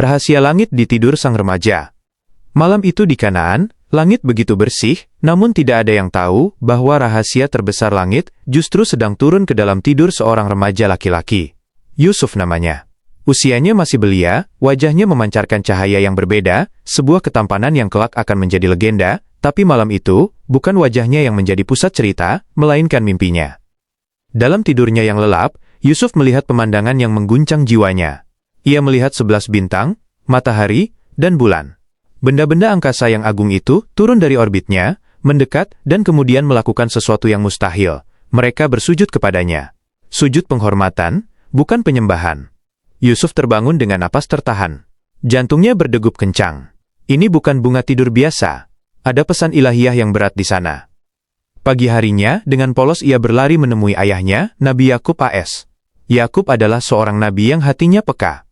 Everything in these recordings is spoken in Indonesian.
Rahasia langit di tidur sang remaja. Malam itu di Kanaan, langit begitu bersih, namun tidak ada yang tahu bahwa rahasia terbesar langit justru sedang turun ke dalam tidur seorang remaja laki-laki. Yusuf namanya. Usianya masih belia, wajahnya memancarkan cahaya yang berbeda, sebuah ketampanan yang kelak akan menjadi legenda, tapi malam itu, bukan wajahnya yang menjadi pusat cerita, melainkan mimpinya. Dalam tidurnya yang lelap, Yusuf melihat pemandangan yang mengguncang jiwanya. Ia melihat 11 bintang, matahari, dan bulan. Benda-benda angkasa yang agung itu turun dari orbitnya, mendekat, dan kemudian melakukan sesuatu yang mustahil. Mereka bersujud kepadanya. Sujud penghormatan, bukan penyembahan. Yusuf terbangun dengan napas tertahan. Jantungnya berdegup kencang. Ini bukan bunga tidur biasa. Ada pesan ilahiyah yang berat di sana. Pagi harinya, dengan polos ia berlari menemui ayahnya, Nabi Yakub AS. Yakub adalah seorang nabi yang hatinya peka.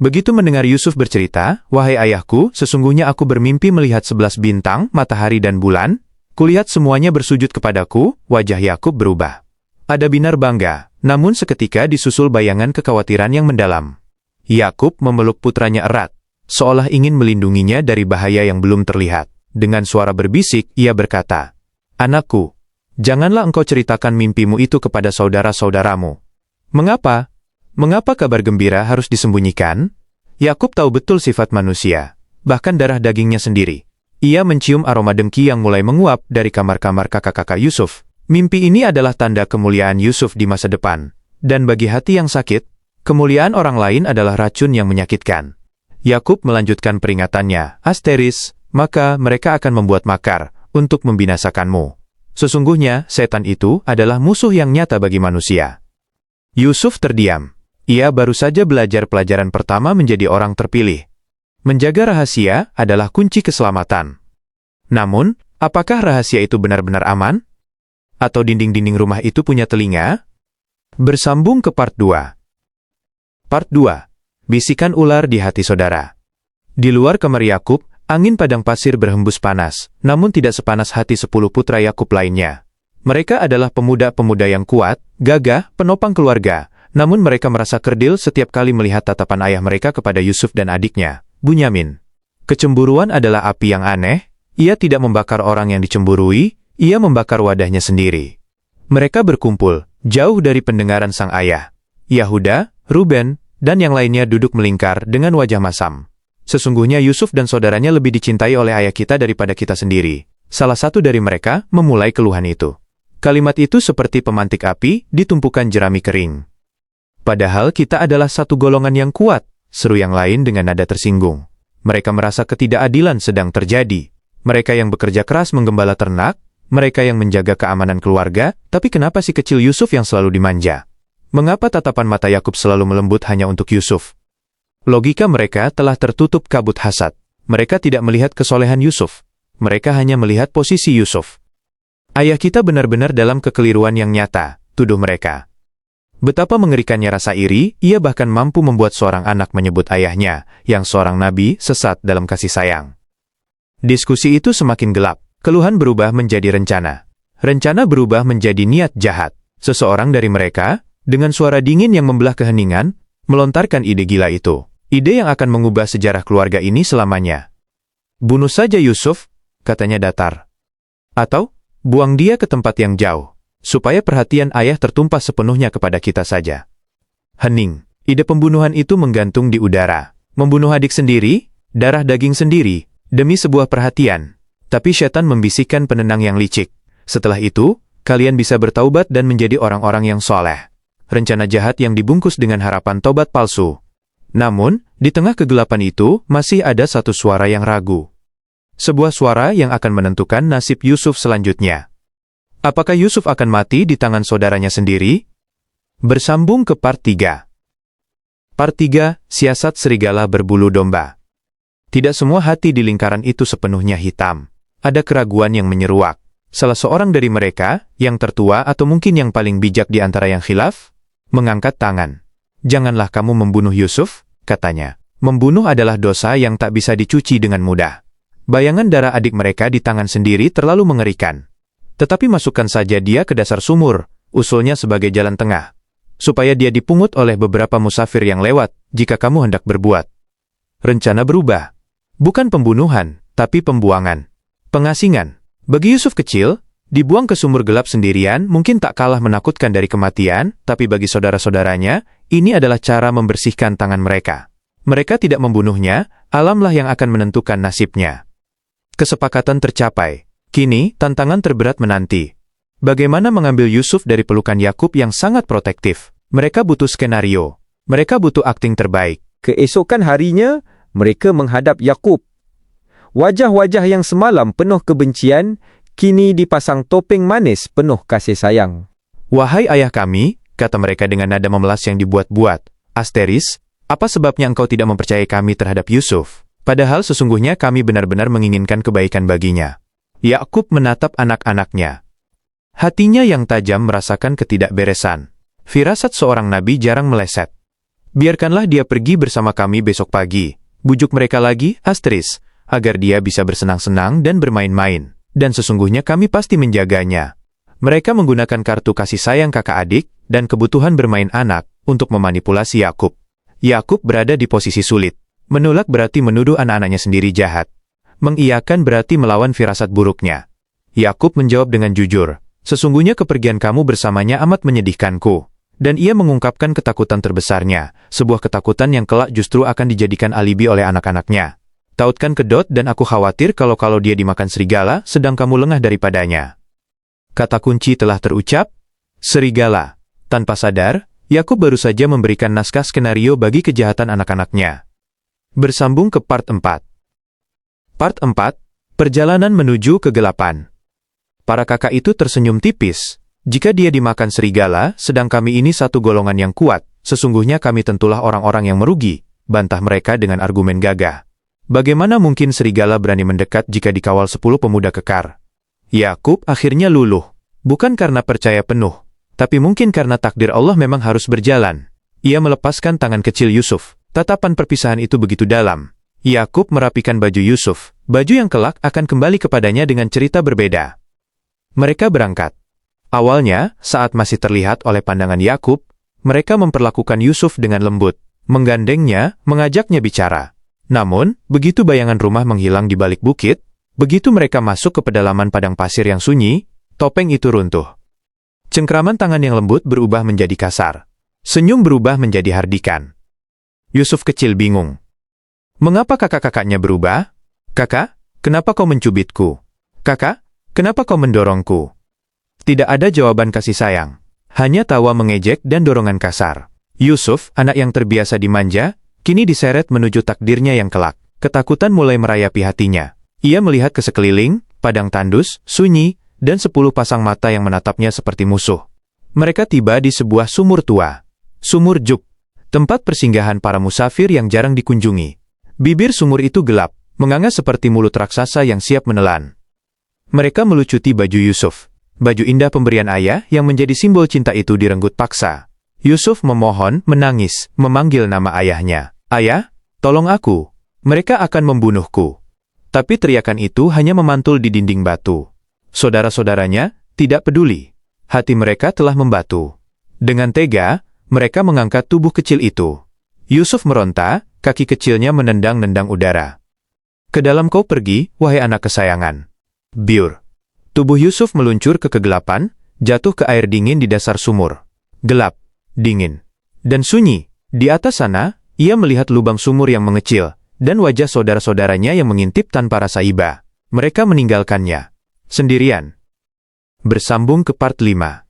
Begitu mendengar Yusuf bercerita, "Wahai ayahku, sesungguhnya aku bermimpi melihat 11 bintang, matahari dan bulan. Kulihat semuanya bersujud kepadaku." Wajah Yakub berubah. Ada binar bangga, namun seketika disusul bayangan kekhawatiran yang mendalam. Yakub memeluk putranya erat, seolah ingin melindunginya dari bahaya yang belum terlihat. Dengan suara berbisik, ia berkata, "Anakku, janganlah engkau ceritakan mimpimu itu kepada saudara-saudaramu." "Mengapa? Mengapa kabar gembira harus disembunyikan?" Yakub tahu betul sifat manusia, bahkan darah dagingnya sendiri. Ia mencium aroma dengki yang mulai menguap dari kamar-kamar kakak-kakak Yusuf. Mimpi ini adalah tanda kemuliaan Yusuf di masa depan. Dan bagi hati yang sakit, kemuliaan orang lain adalah racun yang menyakitkan. Yakub melanjutkan peringatannya, "Asteris, maka mereka akan membuat makar untuk membinasakanmu. Sesungguhnya, setan itu adalah musuh yang nyata bagi manusia." Yusuf terdiam. Ia baru saja belajar pelajaran pertama menjadi orang terpilih. Menjaga rahasia adalah kunci keselamatan. Namun, apakah rahasia itu benar-benar aman? Atau dinding-dinding rumah itu punya telinga? Bersambung ke part 2. Part 2. Bisikan ular di hati saudara. Di luar kamar Yakub, angin padang pasir berhembus panas, namun tidak sepanas hati 10 putra Yakub lainnya. Mereka adalah pemuda-pemuda yang kuat, gagah, penopang keluarga, namun mereka merasa kerdil setiap kali melihat tatapan ayah mereka kepada Yusuf dan adiknya, Bunyamin. Kecemburuan adalah api yang aneh, ia tidak membakar orang yang dicemburui, ia membakar wadahnya sendiri. Mereka berkumpul, jauh dari pendengaran sang ayah. Yahuda, Ruben, dan yang lainnya duduk melingkar dengan wajah masam. "Sesungguhnya Yusuf dan saudaranya lebih dicintai oleh ayah kita daripada kita sendiri." Salah satu dari mereka memulai keluhan itu. Kalimat itu seperti pemantik api di tumpukan jerami kering. "Padahal kita adalah satu golongan yang kuat," seru yang lain dengan nada tersinggung. Mereka merasa ketidakadilan sedang terjadi. Mereka yang bekerja keras menggembala ternak, mereka yang menjaga keamanan keluarga, tapi kenapa si kecil Yusuf yang selalu dimanja? Mengapa tatapan mata Yakub selalu melembut hanya untuk Yusuf? Logika mereka telah tertutup kabut hasad. Mereka tidak melihat kesolehan Yusuf. Mereka hanya melihat posisi Yusuf. "Ayah kita benar-benar dalam kekeliruan yang nyata," tuduh mereka. Betapa mengerikannya rasa iri, ia bahkan mampu membuat seorang anak menyebut ayahnya, yang seorang nabi, sesat dalam kasih sayang. Diskusi itu semakin gelap, keluhan berubah menjadi rencana. Rencana berubah menjadi niat jahat. Seseorang dari mereka, dengan suara dingin yang membelah keheningan, melontarkan ide gila itu. Ide yang akan mengubah sejarah keluarga ini selamanya. "Bunuh saja Yusuf," katanya datar. "Atau, buang dia ke tempat yang jauh, supaya perhatian ayah tertumpas sepenuhnya kepada kita saja." Hening. Ide pembunuhan itu menggantung di udara. Membunuh adik sendiri, darah daging sendiri, demi sebuah perhatian. Tapi setan membisikkan penenang yang licik. "Setelah itu, kalian bisa bertaubat dan menjadi orang-orang yang soleh." Rencana jahat yang dibungkus dengan harapan tobat palsu. Namun, di tengah kegelapan itu, masih ada satu suara yang ragu. Sebuah suara yang akan menentukan nasib Yusuf selanjutnya. Apakah Yusuf akan mati di tangan saudaranya sendiri? Bersambung ke part 3. Part 3, siasat serigala berbulu domba. Tidak semua hati di lingkaran itu sepenuhnya hitam. Ada keraguan yang menyeruak. Salah seorang dari mereka, yang tertua atau mungkin yang paling bijak di antara yang khilaf, mengangkat tangan. "Janganlah kamu membunuh Yusuf," katanya. "Membunuh adalah dosa yang tak bisa dicuci dengan mudah." Bayangan darah adik mereka di tangan sendiri terlalu mengerikan. "Tetapi masukkan saja dia ke dasar sumur," usulnya sebagai jalan tengah, "supaya dia dipungut oleh beberapa musafir yang lewat, jika kamu hendak berbuat." rencana berubah. Bukan pembunuhan, tapi pembuangan. Pengasingan. Bagi Yusuf kecil, dibuang ke sumur gelap sendirian mungkin tak kalah menakutkan dari kematian, tapi bagi saudara-saudaranya, ini adalah cara membersihkan tangan mereka. Mereka tidak membunuhnya, alamlah yang akan menentukan nasibnya. Kesepakatan tercapai. Kini, tantangan terberat menanti. Bagaimana mengambil Yusuf dari pelukan Yakub yang sangat protektif? Mereka butuh skenario. Mereka butuh akting terbaik. Keesokan harinya, mereka menghadap Yakub. Wajah-wajah yang semalam penuh kebencian, kini dipasang topeng manis penuh kasih sayang. Wahai ayah kami, kata mereka dengan nada memelas yang dibuat-buat. Asteris, apa sebabnya engkau tidak mempercayai kami terhadap Yusuf? Padahal sesungguhnya kami benar-benar menginginkan kebaikan baginya. Yakub menatap anak-anaknya. Hatinya yang tajam merasakan ketidakberesan. Firasat seorang nabi jarang meleset. Biarkanlah dia pergi bersama kami besok pagi. Bujuk mereka lagi, Asteris, agar dia bisa bersenang-senang dan bermain-main. Dan sesungguhnya kami pasti menjaganya. Mereka menggunakan kartu kasih sayang kakak adik dan kebutuhan bermain anak untuk memanipulasi Yakub. Yakub berada di posisi sulit. Menolak berarti menuduh anak-anaknya sendiri jahat. Mengiyakan berarti melawan firasat buruknya. Yakub menjawab dengan jujur, sesungguhnya kepergian kamu bersamanya amat menyedihkanku. Dan ia mengungkapkan ketakutan terbesarnya, sebuah ketakutan yang kelak justru akan dijadikan alibi oleh anak-anaknya. Tautkan kedot dan aku khawatir kalau dia dimakan serigala, sedang kamu lengah daripadanya. Kata kunci telah terucap, serigala. Tanpa sadar, Yakub baru saja memberikan naskah skenario bagi kejahatan anak-anaknya. Bersambung ke part 4. Part 4, Perjalanan menuju kegelapan. Para kakak itu tersenyum tipis. Jika dia dimakan serigala, sedang kami ini satu golongan yang kuat, sesungguhnya kami tentulah orang-orang yang merugi, bantah mereka dengan argumen gagah. Bagaimana mungkin serigala berani mendekat jika dikawal 10 pemuda kekar? Yakub akhirnya luluh, bukan karena percaya penuh, tapi mungkin karena takdir Allah memang harus berjalan. Ia melepaskan tangan kecil Yusuf, tatapan perpisahan itu begitu dalam. Yakub merapikan baju Yusuf, baju yang kelak akan kembali kepadanya dengan cerita berbeda. Mereka berangkat. Awalnya, saat masih terlihat oleh pandangan Yakub, mereka memperlakukan Yusuf dengan lembut, menggandengnya, mengajaknya bicara. Namun, begitu bayangan rumah menghilang di balik bukit, begitu mereka masuk ke pedalaman padang pasir yang sunyi, topeng itu runtuh. Cengkraman tangan yang lembut berubah menjadi kasar. Senyum berubah menjadi hardikan. Yusuf kecil bingung. Mengapa kakak-kakaknya berubah? Kakak, kenapa kau mencubitku? Kakak, kenapa kau mendorongku? Tidak ada jawaban kasih sayang. Hanya tawa mengejek dan dorongan kasar. Yusuf, anak yang terbiasa dimanja, kini diseret menuju takdirnya yang kelak. Ketakutan mulai merayapi hatinya. Ia melihat ke sekeliling, padang tandus, sunyi, dan 10 pasang mata yang menatapnya seperti musuh. Mereka tiba di sebuah sumur tua. Sumur Juk, tempat persinggahan para musafir yang jarang dikunjungi. Bibir sumur itu gelap, menganga seperti mulut raksasa yang siap menelan. Mereka melucuti baju Yusuf. Baju indah pemberian ayah yang menjadi simbol cinta itu direnggut paksa. Yusuf memohon, menangis, memanggil nama ayahnya. Ayah, tolong aku. Mereka akan membunuhku. Tapi teriakan itu hanya memantul di dinding batu. Saudara-saudaranya tidak peduli. Hati mereka telah membatu. Dengan tega, mereka mengangkat tubuh kecil itu. Yusuf meronta, kaki kecilnya menendang-nendang udara. Ke dalam kau pergi, wahai anak kesayangan. Biur. Tubuh Yusuf meluncur ke kegelapan, jatuh ke air dingin di dasar sumur. Gelap, dingin, dan sunyi. Di atas sana, ia melihat lubang sumur yang mengecil, dan wajah saudara-saudaranya yang mengintip tanpa rasa iba. Mereka meninggalkannya. Sendirian. Bersambung ke part 5.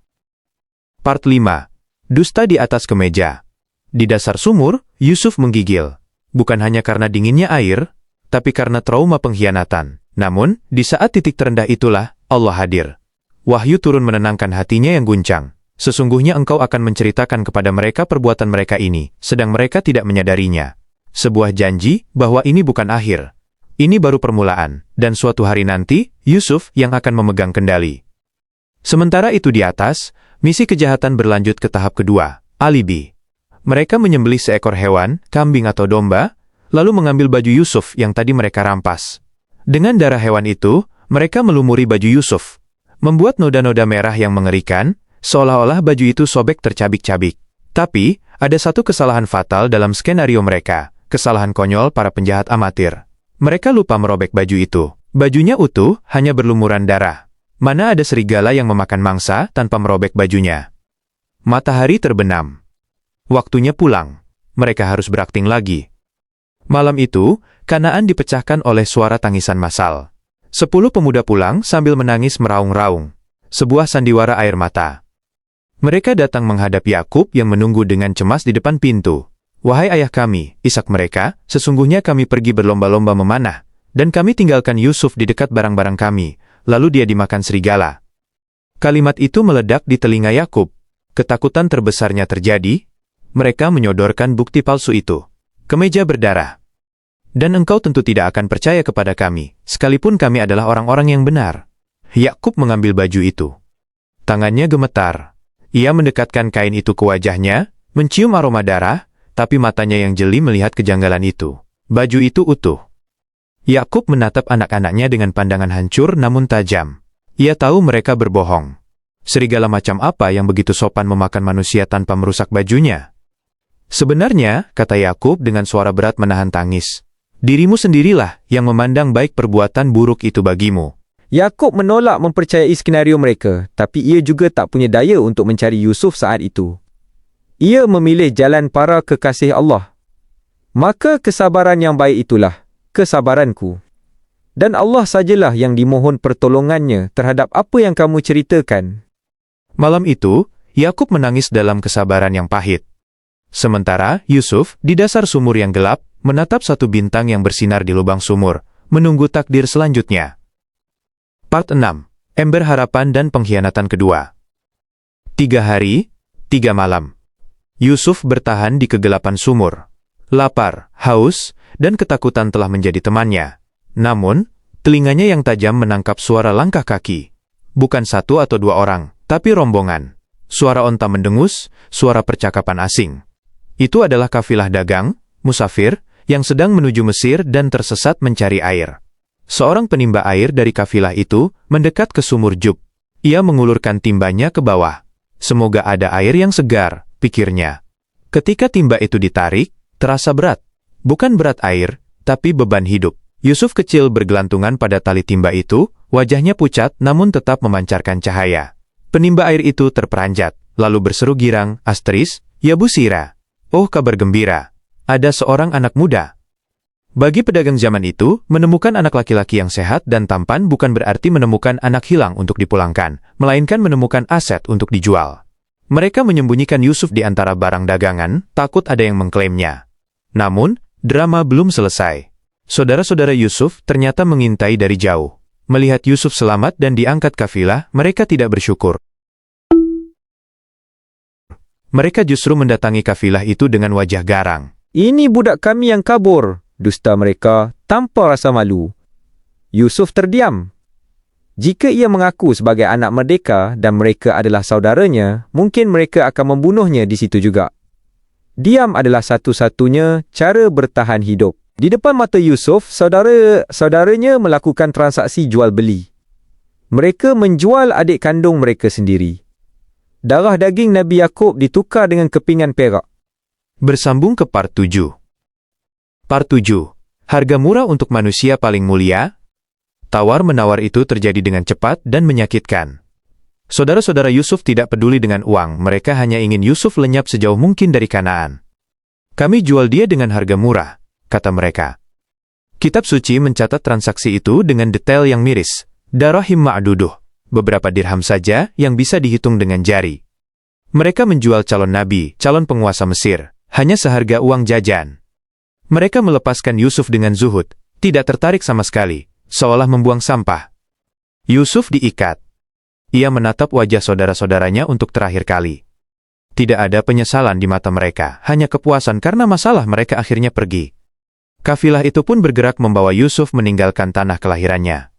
Part 5. Dusta di atas kemeja. Di dasar sumur, Yusuf menggigil. Bukan hanya karena dinginnya air, tapi karena trauma pengkhianatan. Namun, di saat titik terendah itulah, Allah hadir. Wahyu turun menenangkan hatinya yang guncang. Sesungguhnya engkau akan menceritakan kepada mereka perbuatan mereka ini, sedang mereka tidak menyadarinya. Sebuah janji bahwa ini bukan akhir. Ini baru permulaan, dan suatu hari nanti, Yusuf yang akan memegang kendali. Sementara itu di atas, misi kejahatan berlanjut ke tahap kedua, alibi. Mereka menyembelih seekor hewan, kambing atau domba, lalu mengambil baju Yusuf yang tadi mereka rampas. Dengan darah hewan itu, mereka melumuri baju Yusuf, membuat noda-noda merah yang mengerikan, seolah-olah baju itu sobek tercabik-cabik. Tapi, ada satu kesalahan fatal dalam skenario mereka. kesalahan konyol para penjahat amatir. Mereka lupa merobek baju itu. Bajunya utuh, hanya berlumuran darah. Mana ada serigala yang memakan mangsa tanpa merobek bajunya. Matahari terbenam. Waktunya pulang. Mereka harus berakting lagi. Malam itu, Kanaan dipecahkan oleh suara tangisan massal. 10 pemuda pulang sambil menangis meraung-raung. Sebuah sandiwara air mata. Mereka datang menghadap Yakub yang menunggu dengan cemas di depan pintu. "Wahai ayah kami," isak mereka, "sesungguhnya kami pergi berlomba-lomba memanah, dan kami tinggalkan Yusuf di dekat barang-barang kami, lalu dia dimakan serigala." Kalimat itu meledak di telinga Yakub. Ketakutan terbesarnya terjadi. Mereka menyodorkan bukti palsu itu. Kemeja berdarah. "Dan engkau tentu tidak akan percaya kepada kami, sekalipun kami adalah orang-orang yang benar." Yakub mengambil baju itu. Tangannya gemetar. Ia mendekatkan kain itu ke wajahnya, mencium aroma darah, tapi matanya yang jeli melihat kejanggalan itu. Baju itu utuh. Yakub menatap anak-anaknya dengan pandangan hancur namun tajam. Ia tahu mereka berbohong. Serigala macam apa yang begitu sopan memakan manusia tanpa merusak bajunya? "Sebenarnya," kata Yakub dengan suara berat menahan tangis, "dirimu sendirilah yang memandang baik perbuatan buruk itu bagimu." Yakub menolak mempercayai skenario mereka, tapi ia juga tak punya daya untuk mencari Yusuf saat itu. Ia memilih jalan para kekasih Allah. "Maka kesabaran yang baik itulah kesabaranku. Dan Allah sajalah yang dimohon pertolongannya terhadap apa yang kamu ceritakan." Malam itu, Yakub menangis dalam kesabaran yang pahit. Sementara Yusuf, di dasar sumur yang gelap, menatap satu bintang yang bersinar di lubang sumur, menunggu takdir selanjutnya. Part 6. Ember harapan dan pengkhianatan kedua. 3 hari, 3 malam. Yusuf bertahan di kegelapan sumur. Lapar, haus, dan ketakutan telah menjadi temannya. Namun, telinganya yang tajam menangkap suara langkah kaki. Bukan 1 atau 2 orang, tapi rombongan. Suara onta mendengus, suara percakapan asing. Itu adalah kafilah dagang, musafir, yang sedang menuju Mesir dan tersesat mencari air. Seorang penimba air dari kafilah itu mendekat ke sumur Jub. Ia mengulurkan timbanya ke bawah. "Semoga ada air yang segar," pikirnya. Ketika timba itu ditarik, terasa berat. Bukan berat air, tapi beban hidup. Yusuf kecil bergelantungan pada tali timba itu, wajahnya pucat namun tetap memancarkan cahaya. Penimba air itu terperanjat, lalu berseru girang, "Asteris, ya Busira. Oh, kabar gembira. Ada seorang anak muda." Bagi pedagang zaman itu, menemukan anak laki-laki yang sehat dan tampan bukan berarti menemukan anak hilang untuk dipulangkan, melainkan menemukan aset untuk dijual. Mereka menyembunyikan Yusuf di antara barang dagangan, takut ada yang mengklaimnya. Namun, drama belum selesai. Saudara-saudara Yusuf ternyata mengintai dari jauh. Melihat Yusuf selamat dan diangkat kafilah, mereka tidak bersyukur. Mereka justru mendatangi kafilah itu dengan wajah garang. "Ini budak kami yang kabur," dusta mereka tanpa rasa malu. Yusuf terdiam. Jika ia mengaku sebagai anak merdeka dan mereka adalah saudaranya, mungkin mereka akan membunuhnya di situ juga. Diam adalah satu-satunya cara bertahan hidup. Di depan mata Yusuf, saudara-saudaranya melakukan transaksi jual-beli. Mereka menjual adik kandung mereka sendiri. Darah daging Nabi Yakub ditukar dengan kepingan perak. Bersambung ke part 7. Part 7. Harga murah untuk manusia paling mulia. Tawar-menawar itu terjadi dengan cepat dan menyakitkan. Saudara-saudara Yusuf tidak peduli dengan uang, mereka hanya ingin Yusuf lenyap sejauh mungkin dari Kanaan. "Kami jual dia dengan harga murah," kata mereka. Kitab suci mencatat transaksi itu dengan detail yang miris. Darahim ma'duduh, beberapa dirham saja yang bisa dihitung dengan jari. Mereka menjual calon nabi, calon penguasa Mesir, hanya seharga uang jajan. Mereka melepaskan Yusuf dengan zuhud, tidak tertarik sama sekali, seolah membuang sampah. Yusuf diikat. Ia menatap wajah saudara-saudaranya untuk terakhir kali. Tidak ada penyesalan di mata mereka, hanya kepuasan karena masalah mereka akhirnya pergi. Kafilah itu pun bergerak membawa Yusuf meninggalkan tanah kelahirannya.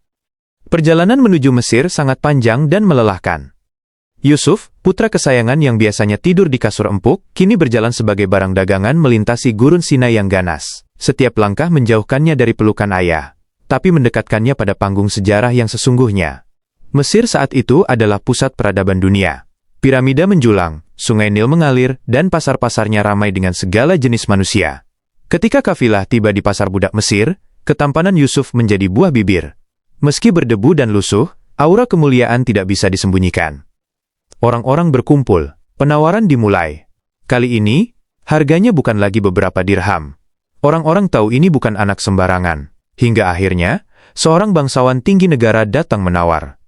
Perjalanan menuju Mesir sangat panjang dan melelahkan. Yusuf, putra kesayangan yang biasanya tidur di kasur empuk, kini berjalan sebagai barang dagangan melintasi gurun Sinai yang ganas. Setiap langkah menjauhkannya dari pelukan ayah, tapi mendekatkannya pada panggung sejarah yang sesungguhnya. Mesir saat itu adalah pusat peradaban dunia. Piramida menjulang, sungai Nil mengalir, dan pasar-pasarnya ramai dengan segala jenis manusia. Ketika kafilah tiba di pasar budak Mesir, ketampanan Yusuf menjadi buah bibir. Meski berdebu dan lusuh, aura kemuliaan tidak bisa disembunyikan. Orang-orang berkumpul, penawaran dimulai. Kali ini, harganya bukan lagi beberapa dirham. Orang-orang tahu ini bukan anak sembarangan. Hingga akhirnya, seorang bangsawan tinggi negara datang menawar.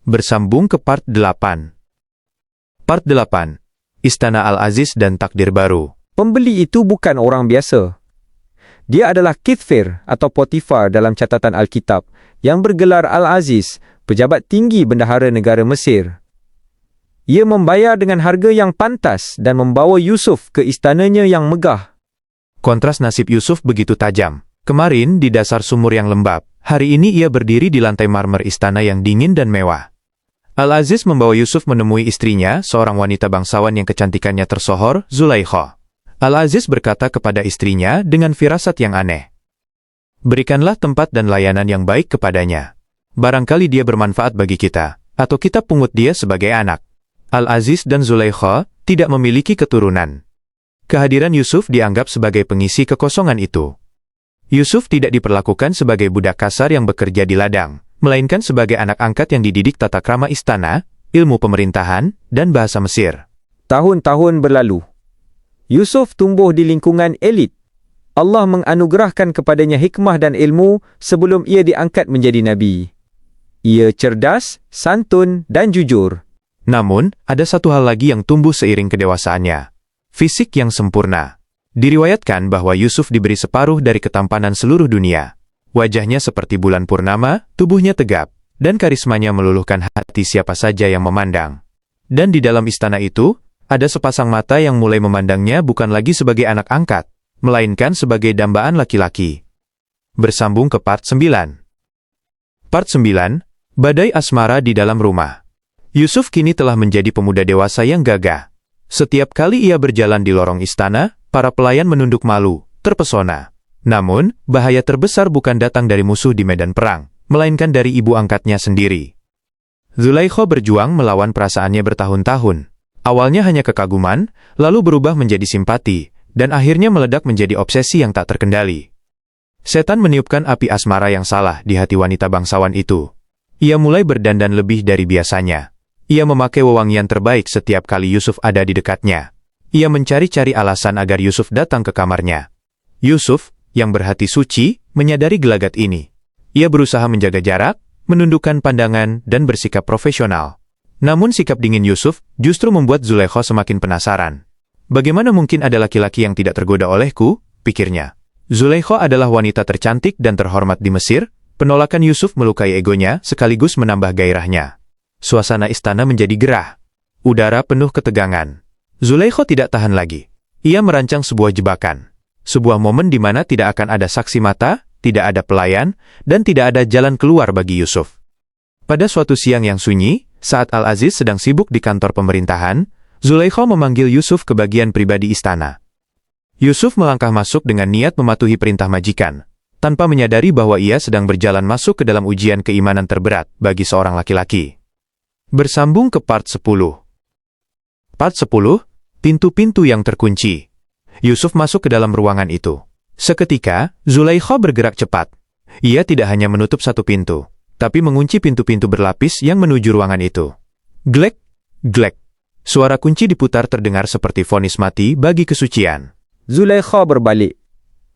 Bersambung ke part 8. Part 8. Istana Al-Aziz dan takdir baru. Pembeli itu bukan orang biasa. Dia adalah Kithfir atau Potifar dalam catatan Alkitab yang bergelar Al-Aziz, pejabat tinggi bendahara negara Mesir. Ia membayar dengan harga yang pantas dan membawa Yusuf ke istananya yang megah. Kontras nasib Yusuf begitu tajam. Kemarin di dasar sumur yang lembab, hari ini ia berdiri di lantai marmer istana yang dingin dan mewah. Al-Aziz membawa Yusuf menemui istrinya, seorang wanita bangsawan yang kecantikannya tersohor, Zulaikha. Al-Aziz berkata kepada istrinya dengan firasat yang aneh. Berikanlah tempat dan layanan yang baik kepadanya. Barangkali dia bermanfaat bagi kita, atau kita pungut dia sebagai anak. Al-Aziz dan Zulaikha tidak memiliki keturunan. Kehadiran Yusuf dianggap sebagai pengisi kekosongan itu. Yusuf tidak diperlakukan sebagai budak kasar yang bekerja di ladang, melainkan sebagai anak angkat yang dididik tata krama istana, ilmu pemerintahan, dan bahasa Mesir. Tahun-tahun berlalu. Yusuf tumbuh di lingkungan elit. Allah menganugerahkan kepadanya hikmah dan ilmu sebelum ia diangkat menjadi nabi. Ia cerdas, santun, dan jujur. Namun, ada satu hal lagi yang tumbuh seiring kedewasaannya. Fisik yang sempurna. Diriwayatkan bahwa Yusuf diberi separuh dari ketampanan seluruh dunia. Wajahnya seperti bulan purnama, tubuhnya tegap, dan karismanya meluluhkan hati siapa saja yang memandang. Dan di dalam istana itu, ada sepasang mata yang mulai memandangnya bukan lagi sebagai anak angkat, melainkan sebagai dambaan laki-laki. Bersambung ke part 9. Part 9, Badai Asmara di dalam rumah. Yusuf kini telah menjadi pemuda dewasa yang gagah. Setiap kali ia berjalan di lorong istana, para pelayan menunduk malu, terpesona. Namun, bahaya terbesar bukan datang dari musuh di medan perang, melainkan dari ibu angkatnya sendiri. Zulaikha berjuang melawan perasaannya bertahun-tahun. Awalnya hanya kekaguman, lalu berubah menjadi simpati, dan akhirnya meledak menjadi obsesi yang tak terkendali. Setan meniupkan api asmara yang salah di hati wanita bangsawan itu. Ia mulai berdandan lebih dari biasanya. Ia memakai wewangian terbaik setiap kali Yusuf ada di dekatnya. Ia mencari-cari alasan agar Yusuf datang ke kamarnya. Yusuf, yang berhati suci, menyadari gelagat ini. Ia berusaha menjaga jarak, menundukkan pandangan, dan bersikap profesional. Namun sikap dingin Yusuf justru membuat Zulaikha semakin penasaran. Bagaimana mungkin ada laki-laki yang tidak tergoda olehku? Pikirnya. Zulaikha adalah wanita tercantik dan terhormat di Mesir. Penolakan Yusuf melukai egonya sekaligus menambah gairahnya. Suasana istana menjadi gerah. Udara penuh ketegangan. Zulaikha tidak tahan lagi. Ia merancang sebuah jebakan. Sebuah momen di mana tidak akan ada saksi mata, tidak ada pelayan, dan tidak ada jalan keluar bagi Yusuf. Pada suatu siang yang sunyi, saat Al-Aziz sedang sibuk di kantor pemerintahan, Zulaikha memanggil Yusuf ke bagian pribadi istana. Yusuf melangkah masuk dengan niat mematuhi perintah majikan, tanpa menyadari bahwa ia sedang berjalan masuk ke dalam ujian keimanan terberat bagi seorang laki-laki. Bersambung ke part 10. Part 10, Pintu-pintu yang terkunci. Yusuf masuk ke dalam ruangan itu. Seketika, Zulaikha bergerak cepat. Ia tidak hanya menutup satu pintu, tapi mengunci pintu-pintu berlapis yang menuju ruangan itu. Glek, glek. Suara kunci diputar terdengar seperti vonis mati bagi kesucian. Zulaikha berbalik.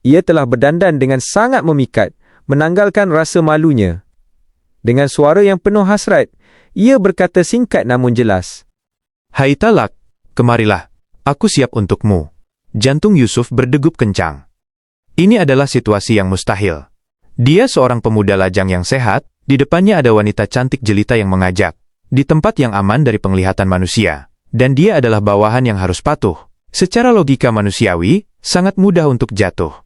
Ia telah berdandan dengan sangat memikat, menanggalkan rasa malunya. Dengan suara yang penuh hasrat, ia berkata singkat namun jelas. Hai Talak, kemarilah. Aku siap untukmu. Jantung Yusuf berdegup kencang. Ini adalah situasi yang mustahil. Dia seorang pemuda lajang yang sehat, di depannya ada wanita cantik jelita yang mengajak, di tempat yang aman dari penglihatan manusia, dan dia adalah bawahan yang harus patuh. Secara logika manusiawi, sangat mudah untuk jatuh.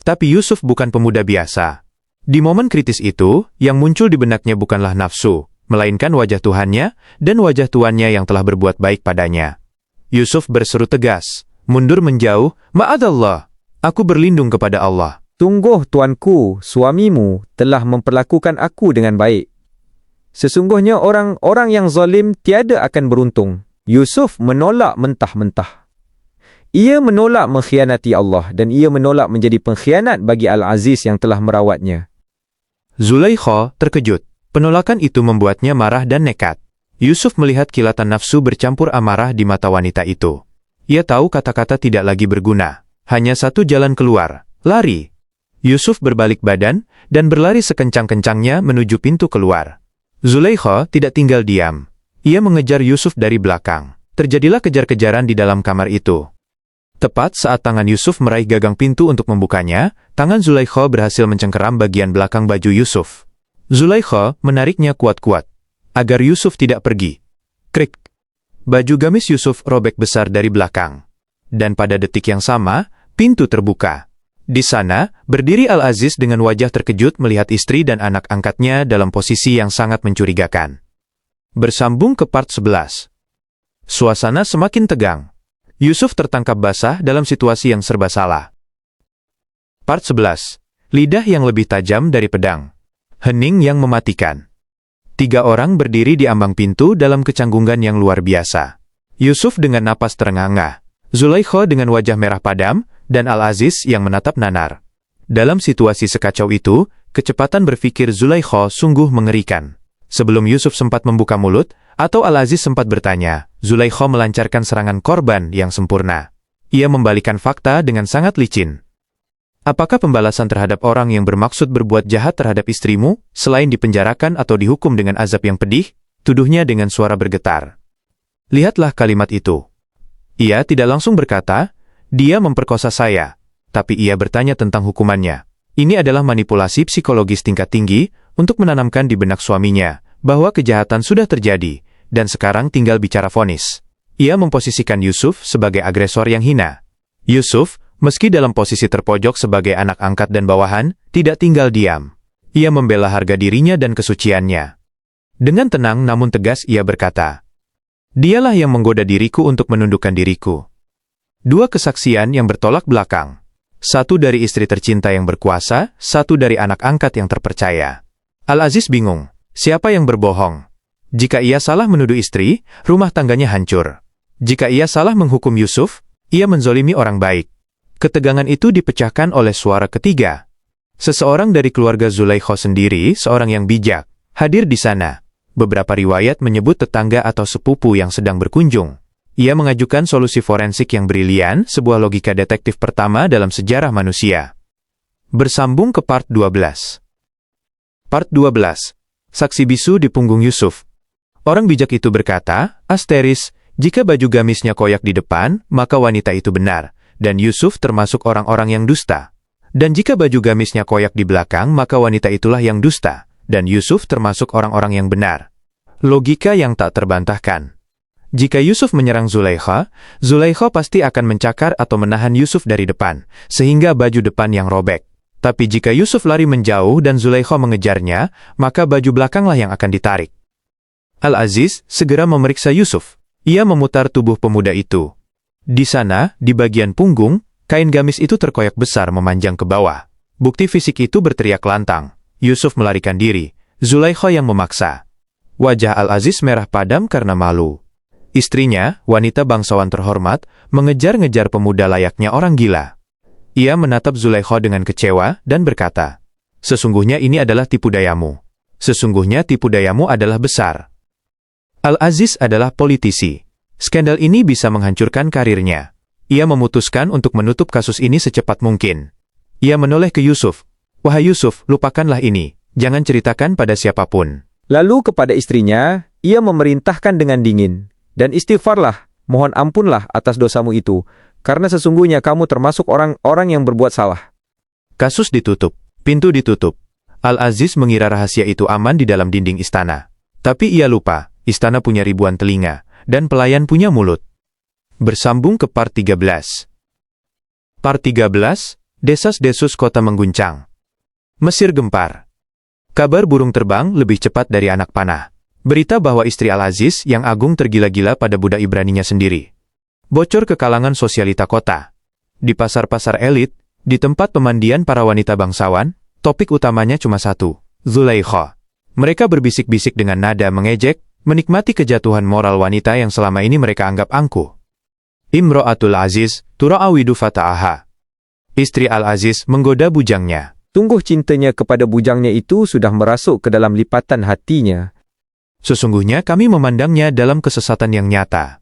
Tapi Yusuf bukan pemuda biasa. Di momen kritis itu, yang muncul di benaknya bukanlah nafsu, melainkan wajah Tuhannya, dan wajah tuannya yang telah berbuat baik padanya. Yusuf berseru tegas, mundur menjauh, Ma'adallah, aku berlindung kepada Allah. Sungguh tuanku, suamimu, telah memperlakukan aku dengan baik. Sesungguhnya orang-orang yang zalim tiada akan beruntung. Yusuf menolak mentah-mentah. Ia menolak mengkhianati Allah dan ia menolak menjadi pengkhianat bagi Al-Aziz yang telah merawatnya. Zulaikha terkejut. Penolakan itu membuatnya marah dan nekat. Yusuf melihat kilatan nafsu bercampur amarah di mata wanita itu. Ia tahu kata-kata tidak lagi berguna. Hanya satu jalan keluar, lari. Yusuf berbalik badan dan berlari sekencang-kencangnya menuju pintu keluar. Zulaikha tidak tinggal diam. Ia mengejar Yusuf dari belakang. Terjadilah kejar-kejaran di dalam kamar itu. Tepat saat tangan Yusuf meraih gagang pintu untuk membukanya, tangan Zulaikha berhasil mencengkeram bagian belakang baju Yusuf. Zulaikha menariknya kuat-kuat, agar Yusuf tidak pergi. Krik! Baju gamis Yusuf robek besar dari belakang. Dan pada detik yang sama, pintu terbuka. Di sana, berdiri Al-Aziz dengan wajah terkejut melihat istri dan anak angkatnya dalam posisi yang sangat mencurigakan. Bersambung ke part 11. Suasana semakin tegang. Yusuf tertangkap basah dalam situasi yang serba salah. Part 11. Lidah yang lebih tajam dari pedang. Hening yang mematikan. 3 orang berdiri di ambang pintu dalam kecanggungan yang luar biasa. Yusuf dengan napas terengah-engah, Zulaikha dengan wajah merah padam, dan Al-Aziz yang menatap nanar. Dalam situasi sekacau itu, kecepatan berpikir Zulaikha sungguh mengerikan. Sebelum Yusuf sempat membuka mulut, atau Al-Aziz sempat bertanya, Zulaikha melancarkan serangan korban yang sempurna. Ia membalikan fakta dengan sangat licin. Apakah pembalasan terhadap orang yang bermaksud berbuat jahat terhadap istrimu, selain dipenjarakan atau dihukum dengan azab yang pedih? Tuduhnya dengan suara bergetar. Lihatlah kalimat itu. Ia tidak langsung berkata, dia memperkosa saya. Tapi ia bertanya tentang hukumannya. Ini adalah manipulasi psikologis tingkat tinggi untuk menanamkan di benak suaminya bahwa kejahatan sudah terjadi, dan sekarang tinggal bicara vonis. Ia memposisikan Yusuf sebagai agresor yang hina. Yusuf, meski dalam posisi terpojok sebagai anak angkat dan bawahan, tidak tinggal diam. Ia membela harga dirinya dan kesuciannya. Dengan tenang namun tegas ia berkata, dialah yang menggoda diriku untuk menundukkan diriku. 2 kesaksian yang bertolak belakang. 1 dari istri tercinta yang berkuasa, 1 dari anak angkat yang terpercaya. Al-Aziz bingung. Siapa yang berbohong? Jika ia salah menuduh istri, rumah tangganya hancur. Jika ia salah menghukum Yusuf, ia menzolimi orang baik. Ketegangan itu dipecahkan oleh suara ketiga. Seseorang dari keluarga Zulaikha sendiri, seorang yang bijak, hadir di sana. Beberapa riwayat menyebut tetangga atau sepupu yang sedang berkunjung. Ia mengajukan solusi forensik yang brilian, sebuah logika detektif pertama dalam sejarah manusia. Bersambung ke part 12. Part 12. Saksi bisu di punggung Yusuf. Orang bijak itu berkata, asteris, jika baju gamisnya koyak di depan, maka wanita itu benar, dan Yusuf termasuk orang-orang yang dusta. Dan jika baju gamisnya koyak di belakang, maka wanita itulah yang dusta, dan Yusuf termasuk orang-orang yang benar. Logika yang tak terbantahkan. Jika Yusuf menyerang Zulaikha, Zulaikha pasti akan mencakar atau menahan Yusuf dari depan, sehingga baju depan yang robek. Tapi jika Yusuf lari menjauh dan Zulaikha mengejarnya, maka baju belakanglah yang akan ditarik. Al-Aziz segera memeriksa Yusuf. Ia memutar tubuh pemuda itu. Di sana, di bagian punggung, kain gamis itu terkoyak besar memanjang ke bawah. Bukti fisik itu berteriak lantang. Yusuf melarikan diri. Zulaikha yang memaksa. Wajah Al-Aziz merah padam karena malu. Istrinya, wanita bangsawan terhormat, mengejar-ngejar pemuda layaknya orang gila. Ia menatap Zulaikha dengan kecewa dan berkata, sesungguhnya ini adalah tipu dayamu. Sesungguhnya tipu dayamu adalah besar. Al-Aziz adalah politisi. Skandal ini bisa menghancurkan karirnya. Ia memutuskan untuk menutup kasus ini secepat mungkin. Ia menoleh ke Yusuf. Wahai Yusuf, lupakanlah ini. Jangan ceritakan pada siapapun. Lalu kepada istrinya, ia memerintahkan dengan dingin, dan istighfarlah, mohon ampunlah atas dosamu itu, karena sesungguhnya kamu termasuk orang-orang yang berbuat salah. Kasus ditutup, pintu ditutup. Al-Aziz mengira rahasia itu aman di dalam dinding istana. Tapi ia lupa, istana punya ribuan telinga, dan pelayan punya mulut. Bersambung ke part 13. Part 13, desas-desus kota mengguncang. Mesir gempar. Kabar burung terbang lebih cepat dari anak panah. Berita bahwa istri Al-Aziz yang agung tergila-gila pada budak Ibraninya sendiri. Bocor ke kalangan sosialita kota. Di pasar-pasar elit, di tempat pemandian para wanita bangsawan, topik utamanya cuma satu, Zulaikha. Mereka berbisik-bisik dengan nada mengejek, menikmati kejatuhan moral wanita yang selama ini mereka anggap angkuh. Imro'atul Aziz tura'awidu fata'aha. Istri Al-Aziz menggoda bujangnya. Sungguh cintanya kepada bujangnya itu sudah merasuk ke dalam lipatan hatinya. Sesungguhnya kami memandangnya dalam kesesatan yang nyata.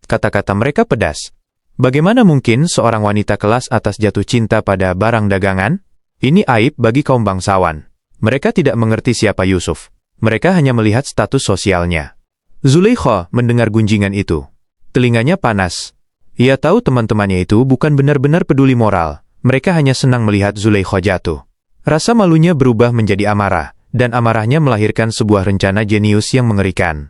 Kata-kata mereka pedas. Bagaimana mungkin seorang wanita kelas atas jatuh cinta pada barang dagangan? Ini aib bagi kaum bangsawan. Mereka tidak mengerti siapa Yusuf. Mereka hanya melihat status sosialnya. Zulaikha mendengar gunjingan itu. Telinganya panas. Ia tahu teman-temannya itu bukan benar-benar peduli moral. Mereka hanya senang melihat Zulaikha jatuh. Rasa malunya berubah menjadi amarah, dan amarahnya melahirkan sebuah rencana jenius yang mengerikan.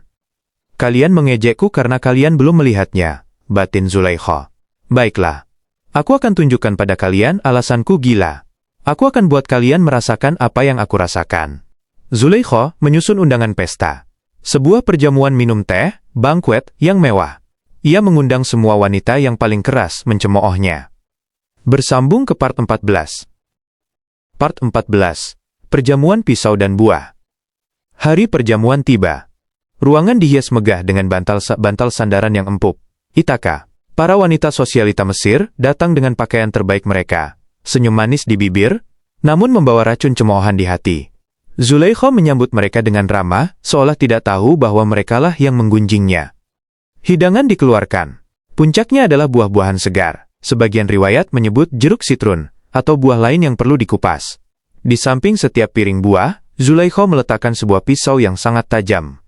Kalian mengejekku karena kalian belum melihatnya, batin Zulaikha. Baiklah. Aku akan tunjukkan pada kalian alasanku gila. Aku akan buat kalian merasakan apa yang aku rasakan. Zulaikha menyusun undangan pesta. Sebuah perjamuan minum teh, banquet yang mewah. Ia mengundang semua wanita yang paling keras mencemoohnya. Bersambung ke part 14. Part 14. Perjamuan pisau dan buah. Hari perjamuan tiba. Ruangan dihias megah dengan bantal sandaran yang empuk. Ithaka, para wanita sosialita Mesir, datang dengan pakaian terbaik mereka. Senyum manis di bibir, namun membawa racun cemoohan di hati. Zulaikha menyambut mereka dengan ramah, seolah tidak tahu bahwa merekalah yang menggunjingnya. Hidangan dikeluarkan. Puncaknya adalah buah-buahan segar. Sebagian riwayat menyebut jeruk sitrun, atau buah lain yang perlu dikupas. Di samping setiap piring buah, Zulaikha meletakkan sebuah pisau yang sangat tajam.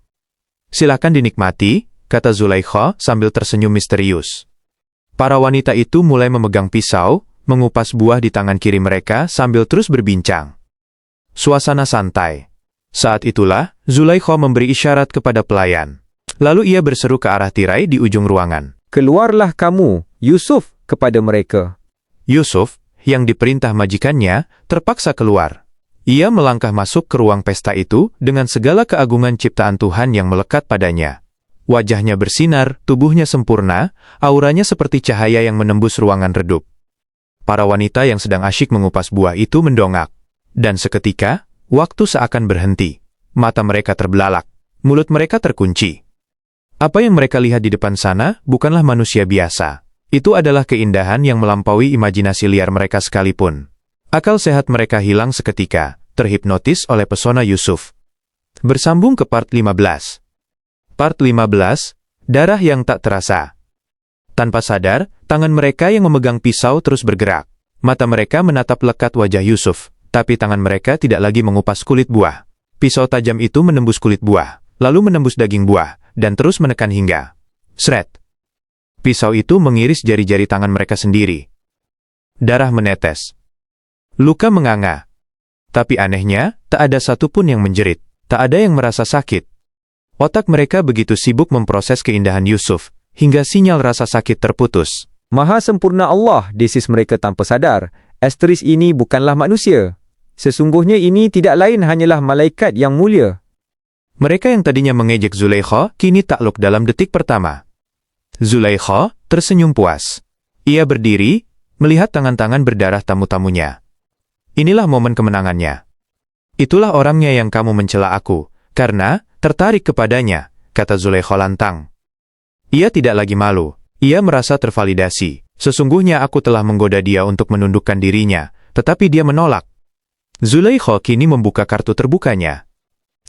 Silakan dinikmati, kata Zulaikha sambil tersenyum misterius. Para wanita itu mulai memegang pisau, mengupas buah di tangan kiri mereka sambil terus berbincang. Suasana santai. Saat itulah, Zulaikha memberi isyarat kepada pelayan. Lalu ia berseru ke arah tirai di ujung ruangan. Keluarlah kamu, Yusuf, kepada mereka. Yusuf, yang diperintah majikannya, terpaksa keluar. Ia melangkah masuk ke ruang pesta itu dengan segala keagungan ciptaan Tuhan yang melekat padanya. Wajahnya bersinar, tubuhnya sempurna, auranya seperti cahaya yang menembus ruangan redup. Para wanita yang sedang asyik mengupas buah itu mendongak. Dan seketika, waktu seakan berhenti. Mata mereka terbelalak, mulut mereka terkunci. Apa yang mereka lihat di depan sana bukanlah manusia biasa. Itu adalah keindahan yang melampaui imajinasi liar mereka sekalipun. Akal sehat mereka hilang seketika, terhipnotis oleh pesona Yusuf. Bersambung ke part 15. Part 15, darah yang tak terasa. Tanpa sadar, tangan mereka yang memegang pisau terus bergerak. Mata mereka menatap lekat wajah Yusuf, tapi tangan mereka tidak lagi mengupas kulit buah. Pisau tajam itu menembus kulit buah, lalu menembus daging buah, dan terus menekan hingga sret. Pisau itu mengiris jari-jari tangan mereka sendiri. Darah menetes. Luka menganga. Tapi anehnya, tak ada satupun yang menjerit. Tak ada yang merasa sakit. Otak mereka begitu sibuk memproses keindahan Yusuf, hingga sinyal rasa sakit terputus. Maha sempurna Allah, desis mereka tanpa sadar. Aktris ini bukanlah manusia. Sesungguhnya ini tidak lain hanyalah malaikat yang mulia. Mereka yang tadinya mengejek Zulaikha, kini takluk dalam detik pertama. Zulaikha tersenyum puas. Ia berdiri, melihat tangan-tangan berdarah tamu-tamunya. Inilah momen kemenangannya. Itulah orangnya yang kamu mencela aku, karena tertarik kepadanya, kata Zulaikha lantang. Ia tidak lagi malu, ia merasa tervalidasi. Sesungguhnya aku telah menggoda dia untuk menundukkan dirinya, tetapi dia menolak. Zulaikha kini membuka kartu terbukanya.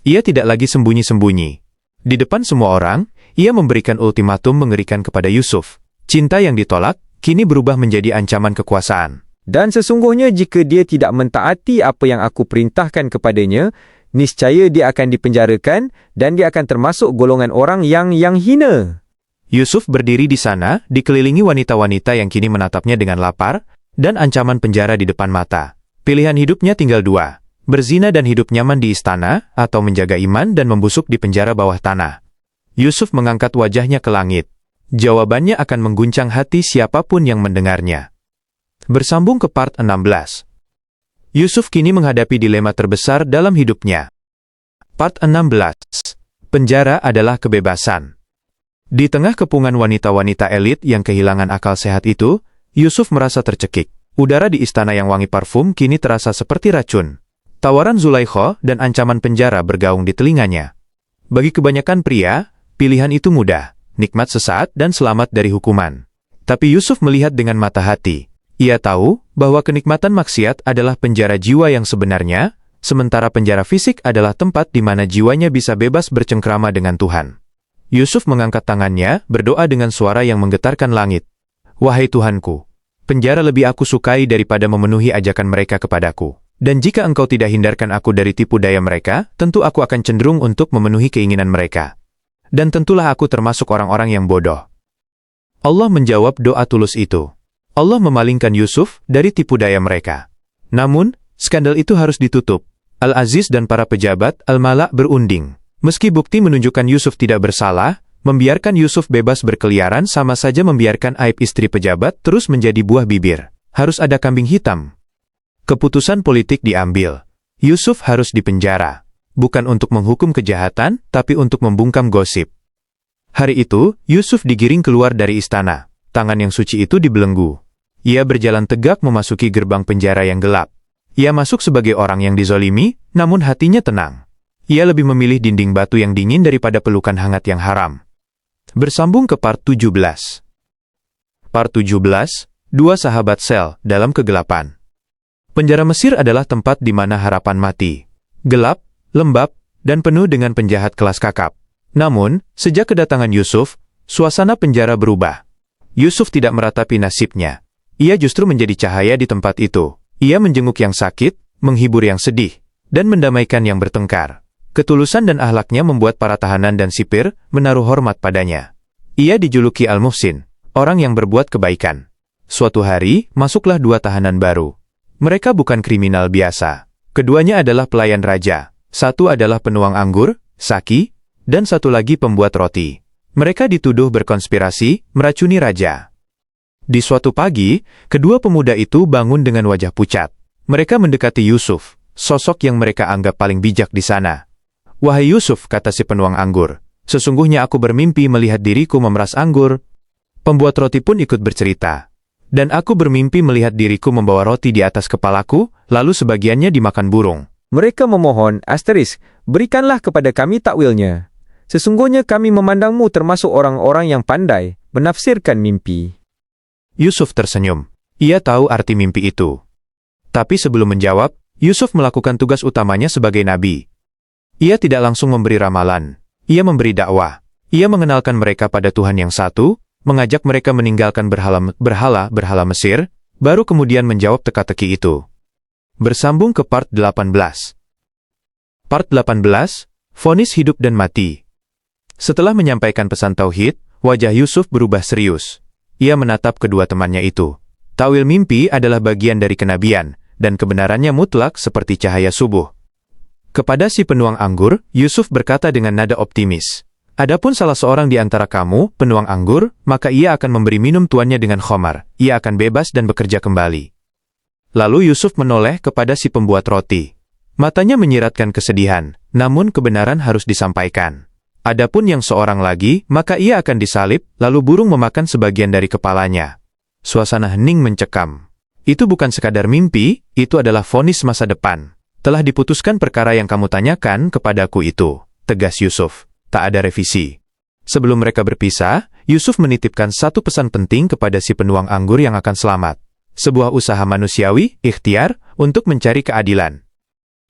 Ia tidak lagi sembunyi-sembunyi. Di depan semua orang, ia memberikan ultimatum mengerikan kepada Yusuf. Cinta yang ditolak, kini berubah menjadi ancaman kekuasaan. Dan sesungguhnya jika dia tidak mentaati apa yang aku perintahkan kepadanya, niscaya dia akan dipenjarakan dan dia akan termasuk golongan orang yang hina. Yusuf berdiri di sana, dikelilingi wanita-wanita yang kini menatapnya dengan lapar, dan ancaman penjara di depan mata. Pilihan hidupnya tinggal dua. Berzina dan hidup nyaman di istana, atau menjaga iman dan membusuk di penjara bawah tanah. Yusuf mengangkat wajahnya ke langit. Jawabannya akan mengguncang hati siapapun yang mendengarnya. Bersambung ke part 16. Yusuf kini menghadapi dilema terbesar dalam hidupnya. Part 16. Penjara adalah kebebasan. Di tengah kepungan wanita-wanita elit yang kehilangan akal sehat itu, Yusuf merasa tercekik. Udara di istana yang wangi parfum kini terasa seperti racun. Tawaran Zulaikha dan ancaman penjara bergaung di telinganya. Bagi kebanyakan pria, pilihan itu mudah, nikmat sesaat dan selamat dari hukuman. Tapi Yusuf melihat dengan mata hati. Ia tahu bahwa kenikmatan maksiat adalah penjara jiwa yang sebenarnya, sementara penjara fisik adalah tempat di mana jiwanya bisa bebas bercengkrama dengan Tuhan. Yusuf mengangkat tangannya, berdoa dengan suara yang menggetarkan langit. Wahai Tuhanku, penjara lebih aku sukai daripada memenuhi ajakan mereka kepadaku. Dan jika engkau tidak hindarkan aku dari tipu daya mereka, tentu aku akan cenderung untuk memenuhi keinginan mereka. Dan tentulah aku termasuk orang-orang yang bodoh. Allah menjawab doa tulus itu. Allah memalingkan Yusuf dari tipu daya mereka. Namun, skandal itu harus ditutup. Al-Aziz dan para pejabat Al-Mala' berunding. Meski bukti menunjukkan Yusuf tidak bersalah, membiarkan Yusuf bebas berkeliaran sama saja membiarkan aib istri pejabat terus menjadi buah bibir. Harus ada kambing hitam. Keputusan politik diambil. Yusuf harus dipenjara. Bukan untuk menghukum kejahatan, tapi untuk membungkam gosip. Hari itu, Yusuf digiring keluar dari istana. Tangan yang suci itu dibelenggu. Ia berjalan tegak memasuki gerbang penjara yang gelap. Ia masuk sebagai orang yang dizolimi, namun hatinya tenang. Ia lebih memilih dinding batu yang dingin daripada pelukan hangat yang haram. Bersambung ke part 17. Part 17, Dua Sahabat Sel dalam Kegelapan. Penjara Mesir adalah tempat di mana harapan mati. Gelap, lembab, dan penuh dengan penjahat kelas kakap. Namun, sejak kedatangan Yusuf, suasana penjara berubah. Yusuf tidak meratapi nasibnya. Ia justru menjadi cahaya di tempat itu. Ia menjenguk yang sakit, menghibur yang sedih, dan mendamaikan yang bertengkar. Ketulusan dan akhlaknya membuat para tahanan dan sipir menaruh hormat padanya. Ia dijuluki Al-Muhsin, orang yang berbuat kebaikan. Suatu hari, masuklah dua tahanan baru. Mereka bukan kriminal biasa. Keduanya adalah pelayan raja. Satu adalah penuang anggur, Saki, dan satu lagi pembuat roti. Mereka dituduh berkonspirasi, meracuni raja. Di suatu pagi, kedua pemuda itu bangun dengan wajah pucat. Mereka mendekati Yusuf, sosok yang mereka anggap paling bijak di sana. Wahai Yusuf, kata si penuang anggur, sesungguhnya aku bermimpi melihat diriku memeras anggur. Pembuat roti pun ikut bercerita. Dan aku bermimpi melihat diriku membawa roti di atas kepalaku, lalu sebagiannya dimakan burung. Mereka memohon, berikanlah kepada kami takwilnya. Sesungguhnya kami memandangmu termasuk orang-orang yang pandai menafsirkan mimpi. Yusuf tersenyum. Ia tahu arti mimpi itu. Tapi sebelum menjawab, Yusuf melakukan tugas utamanya sebagai nabi. Ia tidak langsung memberi ramalan. Ia memberi dakwah. Ia mengenalkan mereka pada Tuhan yang satu, mengajak mereka meninggalkan berhala Mesir, baru kemudian menjawab teka-teki itu. Bersambung ke part 18. Part 18, Vonis Hidup dan Mati. Setelah menyampaikan pesan tauhid, wajah Yusuf berubah serius. Ia menatap kedua temannya itu. Takwil mimpi adalah bagian dari kenabian, dan kebenarannya mutlak seperti cahaya subuh. Kepada si penuang anggur, Yusuf berkata dengan nada optimis, adapun salah seorang di antara kamu, penuang anggur, maka ia akan memberi minum tuannya dengan khamar. Ia akan bebas dan bekerja kembali. Lalu Yusuf menoleh kepada si pembuat roti. Matanya menyiratkan kesedihan, namun kebenaran harus disampaikan. Adapun yang seorang lagi, maka ia akan disalib, lalu burung memakan sebagian dari kepalanya. Suasana hening mencekam. Itu bukan sekadar mimpi, itu adalah vonis masa depan. Telah diputuskan perkara yang kamu tanyakan kepadaku itu, tegas Yusuf. Tak ada revisi. Sebelum mereka berpisah, Yusuf menitipkan satu pesan penting kepada si penuang anggur yang akan selamat. Sebuah usaha manusiawi, ikhtiar, untuk mencari keadilan.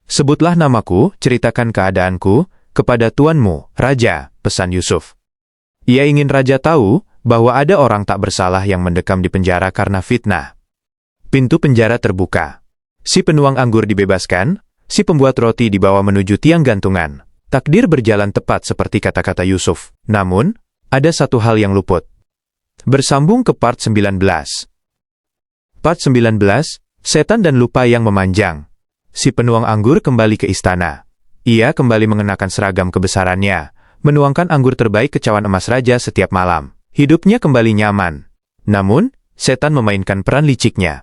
Sebutlah namaku, ceritakan keadaanku, kepada tuanmu, Raja, pesan Yusuf. Ia ingin Raja tahu, bahwa ada orang tak bersalah yang mendekam di penjara karena fitnah. Pintu penjara terbuka. Si penuang anggur dibebaskan, si pembuat roti dibawa menuju tiang gantungan. Takdir berjalan tepat seperti kata-kata Yusuf. Namun, ada satu hal yang luput. Bersambung ke part 19. Part 19, Setan dan Lupa yang Memanjang. Si penuang anggur kembali ke istana. Ia kembali mengenakan seragam kebesarannya, menuangkan anggur terbaik kecawan emas raja setiap malam. Hidupnya kembali nyaman. Namun, setan memainkan peran liciknya.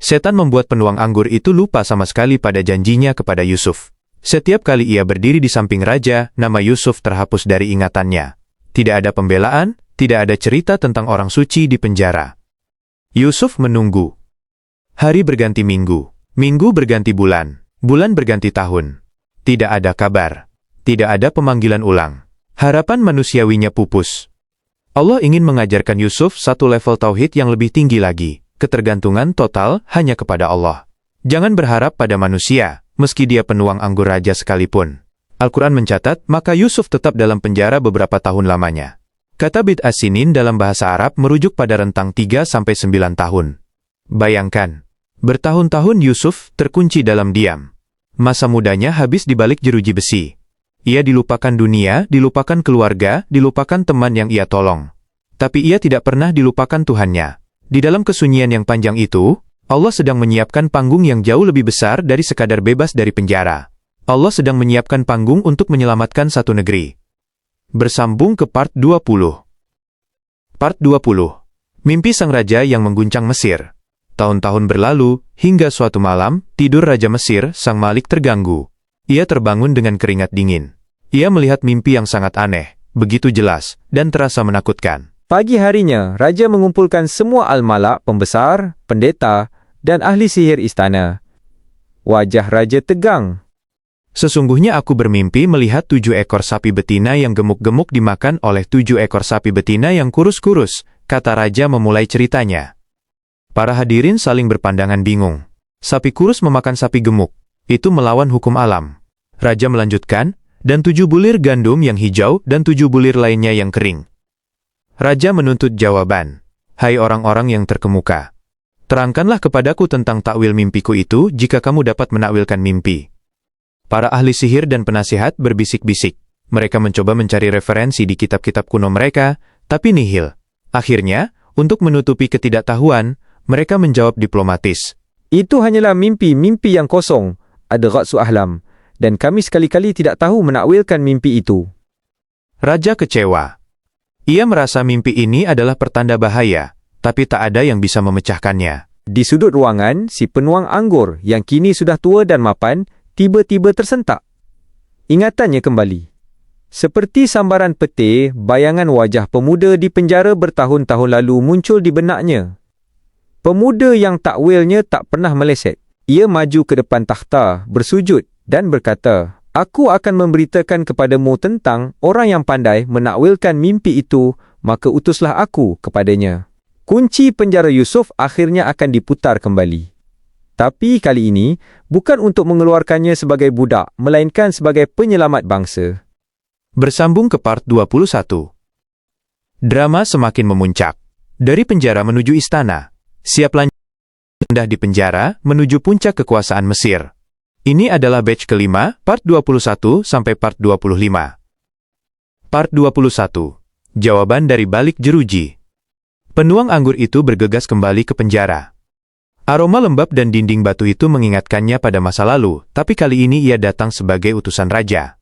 Setan membuat penuang anggur itu lupa sama sekali pada janjinya kepada Yusuf. Setiap kali ia berdiri di samping raja, nama Yusuf terhapus dari ingatannya. Tidak ada pembelaan, tidak ada cerita tentang orang suci di penjara. Yusuf menunggu. Hari berganti minggu, minggu berganti bulan, bulan berganti tahun. Tidak ada kabar, tidak ada pemanggilan ulang. Harapan manusiawinya pupus. Allah ingin mengajarkan Yusuf satu level tauhid yang lebih tinggi lagi, ketergantungan total hanya kepada Allah. Jangan berharap pada manusia, meski dia penuang anggur raja sekalipun. Al-Quran mencatat, maka Yusuf tetap dalam penjara beberapa tahun lamanya. Kata bid'ah sinin dalam bahasa Arab merujuk pada rentang 3-9 tahun. Bayangkan, bertahun-tahun Yusuf terkunci dalam diam. Masa mudanya habis di balik jeruji besi. Ia dilupakan dunia, dilupakan keluarga, dilupakan teman yang ia tolong. Tapi ia tidak pernah dilupakan Tuhannya. Di dalam kesunyian yang panjang itu, Allah sedang menyiapkan panggung yang jauh lebih besar dari sekadar bebas dari penjara. Allah sedang menyiapkan panggung untuk menyelamatkan satu negeri. Bersambung ke part 20. Part 20. Mimpi sang raja yang mengguncang Mesir. Tahun-tahun berlalu, hingga suatu malam, tidur Raja Mesir, sang Malik terganggu. Ia terbangun dengan keringat dingin. Ia melihat mimpi yang sangat aneh, begitu jelas, dan terasa menakutkan. Pagi harinya, Raja mengumpulkan semua al-malak, pembesar, pendeta, dan ahli sihir istana. Wajah Raja tegang. Sesungguhnya aku bermimpi melihat 7 ekor sapi betina yang gemuk-gemuk dimakan oleh 7 ekor sapi betina yang kurus-kurus, kata Raja memulai ceritanya. Para hadirin saling berpandangan bingung. Sapi kurus memakan sapi gemuk. Itu melawan hukum alam. Raja melanjutkan, dan 7 bulir gandum yang hijau dan 7 bulir lainnya yang kering. Raja menuntut jawaban. Hai orang-orang yang terkemuka. Terangkanlah kepadaku tentang takwil mimpiku itu jika kamu dapat menakwilkan mimpi. Para ahli sihir dan penasihat berbisik-bisik. Mereka mencoba mencari referensi di kitab-kitab kuno mereka, tapi nihil. Akhirnya, untuk menutupi ketidaktahuan, mereka menjawab diplomatis. Itu hanyalah mimpi-mimpi yang kosong, adghatsu ahlam, dan kami sekali-kali tidak tahu menakwilkan mimpi itu. Raja kecewa. Ia merasa mimpi ini adalah pertanda bahaya, tapi tak ada yang bisa memecahkannya. Di sudut ruangan, si penuang anggur yang kini sudah tua dan mapan, tiba-tiba tersentak. Ingatannya kembali. Seperti sambaran petir, bayangan wajah pemuda di penjara bertahun-tahun lalu muncul di benaknya. Pemuda yang takwilnya tak pernah meleset. Ia maju ke depan takhta, bersujud dan berkata, "Aku akan memberitakan kepadamu tentang orang yang pandai menakwilkan mimpi itu, maka utuslah aku kepadanya." Kunci penjara Yusuf akhirnya akan diputar kembali. Tapi kali ini, bukan untuk mengeluarkannya sebagai budak, melainkan sebagai penyelamat bangsa. Bersambung ke part 21. Drama semakin memuncak. Dari penjara menuju istana. Siap lanjut pindah di penjara menuju puncak kekuasaan Mesir. Ini adalah batch kelima, part 21 sampai part 25. Part 21. Jawaban dari balik jeruji. Penuang anggur itu bergegas kembali ke penjara. Aroma lembab dan dinding batu itu mengingatkannya pada masa lalu, tapi kali ini ia datang sebagai utusan raja.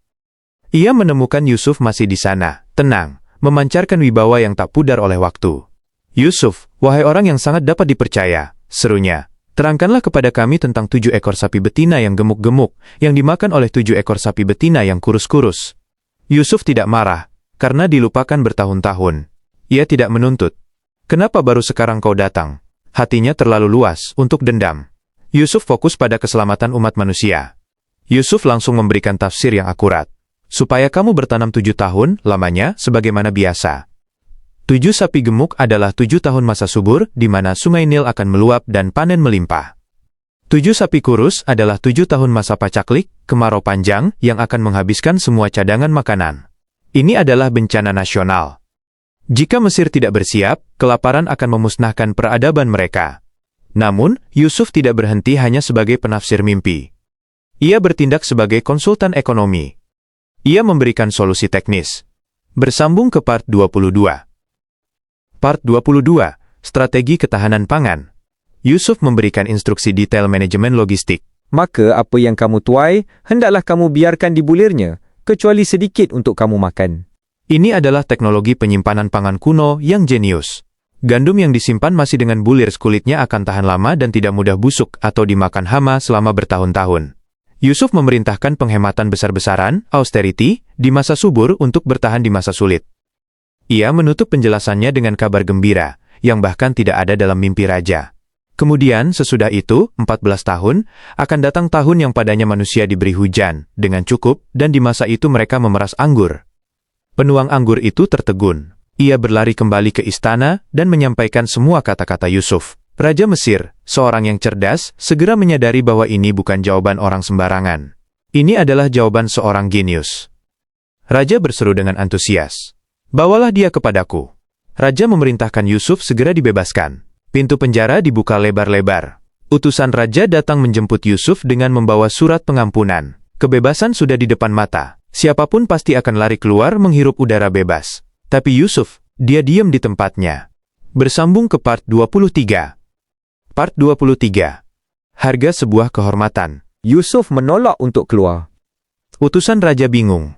Ia menemukan Yusuf masih di sana, tenang, memancarkan wibawa yang tak pudar oleh waktu. "Yusuf, wahai orang yang sangat dapat dipercaya," serunya, "terangkanlah kepada kami tentang 7 ekor sapi betina yang gemuk-gemuk, yang dimakan oleh 7 ekor sapi betina yang kurus-kurus." Yusuf tidak marah, karena dilupakan bertahun-tahun. Ia tidak menuntut. "Kenapa baru sekarang kau datang?" Hatinya terlalu luas untuk dendam. Yusuf fokus pada keselamatan umat manusia. Yusuf langsung memberikan tafsir yang akurat. "Supaya kamu bertanam 7 tahun, lamanya, sebagaimana biasa. 7 sapi gemuk adalah 7 tahun masa subur, di mana sungai Nil akan meluap dan panen melimpah. 7 sapi kurus adalah 7 tahun masa pacaklik, kemarau panjang, yang akan menghabiskan semua cadangan makanan. Ini adalah bencana nasional. Jika Mesir tidak bersiap, kelaparan akan memusnahkan peradaban mereka." Namun, Yusuf tidak berhenti hanya sebagai penafsir mimpi. Ia bertindak sebagai konsultan ekonomi. Ia memberikan solusi teknis. Bersambung ke part 22. Part 22, Strategi Ketahanan Pangan. Yusuf memberikan instruksi detail manajemen logistik. "Maka apa yang kamu tuai, hendaklah kamu biarkan di bulirnya, kecuali sedikit untuk kamu makan." Ini adalah teknologi penyimpanan pangan kuno yang jenius. Gandum yang disimpan masih dengan bulir kulitnya akan tahan lama dan tidak mudah busuk atau dimakan hama selama bertahun-tahun. Yusuf memerintahkan penghematan besar-besaran, austerity, di masa subur untuk bertahan di masa sulit. Ia menutup penjelasannya dengan kabar gembira, yang bahkan tidak ada dalam mimpi raja. Kemudian, sesudah itu, 14 tahun, akan datang tahun yang padanya manusia diberi hujan, dengan cukup, dan di masa itu mereka memeras anggur. Penuang anggur itu tertegun. Ia berlari kembali ke istana dan menyampaikan semua kata-kata Yusuf. Raja Mesir, seorang yang cerdas, segera menyadari bahwa ini bukan jawaban orang sembarangan. Ini adalah jawaban seorang genius. Raja berseru dengan antusias, "Bawalah dia kepadaku." Raja memerintahkan Yusuf segera dibebaskan. Pintu penjara dibuka lebar-lebar. Utusan raja datang menjemput Yusuf dengan membawa surat pengampunan. Kebebasan sudah di depan mata. Siapapun pasti akan lari keluar menghirup udara bebas. Tapi Yusuf, dia diam di tempatnya. Bersambung ke part 23. Part 23. Harga sebuah kehormatan. Yusuf menolak untuk keluar. Utusan raja bingung.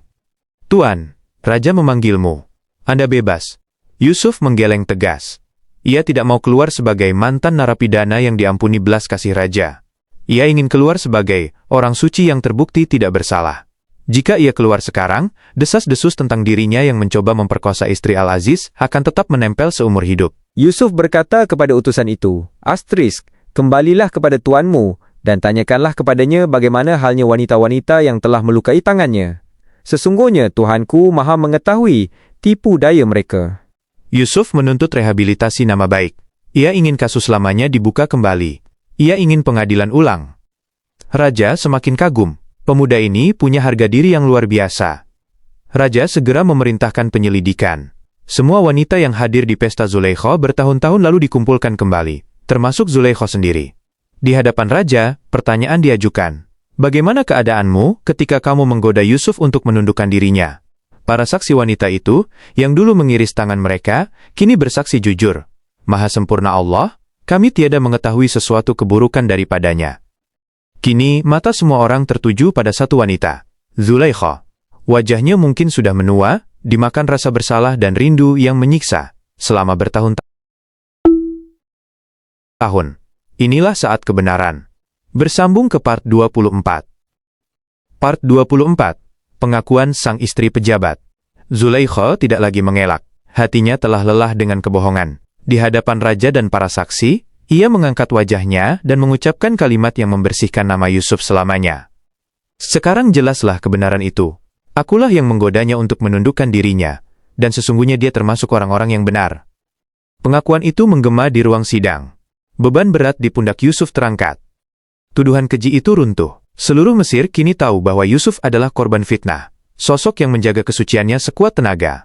"Tuan, raja memanggilmu. Anda bebas." Yusuf menggeleng tegas. Ia tidak mau keluar sebagai mantan narapidana yang diampuni belas kasih raja. Ia ingin keluar sebagai orang suci yang terbukti tidak bersalah. Jika ia keluar sekarang, desas-desus tentang dirinya yang mencoba memperkosa istri Al-Aziz akan tetap menempel seumur hidup. Yusuf berkata kepada utusan itu, "Asterisk, kembalilah kepada tuanmu dan tanyakanlah kepadanya bagaimana halnya wanita-wanita yang telah melukai tangannya. Sesungguhnya Tuhanku maha mengetahui tipu daya mereka." Yusuf menuntut rehabilitasi nama baik. Ia ingin kasus lamanya dibuka kembali. Ia ingin pengadilan ulang. Raja semakin kagum. Pemuda ini punya harga diri yang luar biasa. Raja segera memerintahkan penyelidikan. Semua wanita yang hadir di pesta Zulaikha bertahun-tahun lalu dikumpulkan kembali, termasuk Zulaikha sendiri. Di hadapan raja, pertanyaan diajukan. "Bagaimana keadaanmu ketika kamu menggoda Yusuf untuk menundukkan dirinya?" Para saksi wanita itu, yang dulu mengiris tangan mereka, kini bersaksi jujur. "Maha sempurna Allah, kami tiada mengetahui sesuatu keburukan daripadanya." Kini, mata semua orang tertuju pada satu wanita, Zulaikha. Wajahnya mungkin sudah menua, dimakan rasa bersalah dan rindu yang menyiksa selama bertahun-tahun. Inilah saat kebenaran. Bersambung ke part 24. Part 24. Pengakuan sang istri pejabat. Zulaikha tidak lagi mengelak. Hatinya telah lelah dengan kebohongan. Di hadapan raja dan para saksi, ia mengangkat wajahnya dan mengucapkan kalimat yang membersihkan nama Yusuf selamanya. "Sekarang jelaslah kebenaran itu. Akulah yang menggodanya untuk menundukkan dirinya, dan sesungguhnya dia termasuk orang-orang yang benar." Pengakuan itu menggema di ruang sidang. Beban berat di pundak Yusuf terangkat. Tuduhan keji itu runtuh. Seluruh Mesir kini tahu bahwa Yusuf adalah korban fitnah, sosok yang menjaga kesuciannya sekuat tenaga.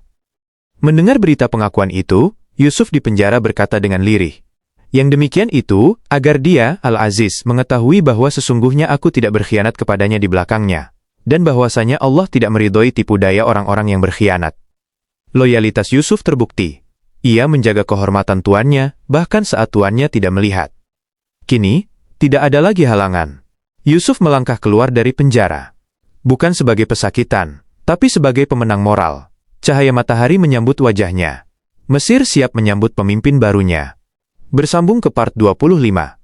Mendengar berita pengakuan itu, Yusuf dipenjara berkata dengan lirih, "Yang demikian itu, agar dia, Al-Aziz, mengetahui bahwa sesungguhnya aku tidak berkhianat kepadanya di belakangnya, dan bahwasanya Allah tidak meridhoi tipu daya orang-orang yang berkhianat." Loyalitas Yusuf terbukti. Ia menjaga kehormatan tuannya, bahkan saat tuannya tidak melihat. Kini, tidak ada lagi halangan. Yusuf melangkah keluar dari penjara. Bukan sebagai pesakitan, tapi sebagai pemenang moral. Cahaya matahari menyambut wajahnya. Mesir siap menyambut pemimpin barunya. Bersambung ke part 25.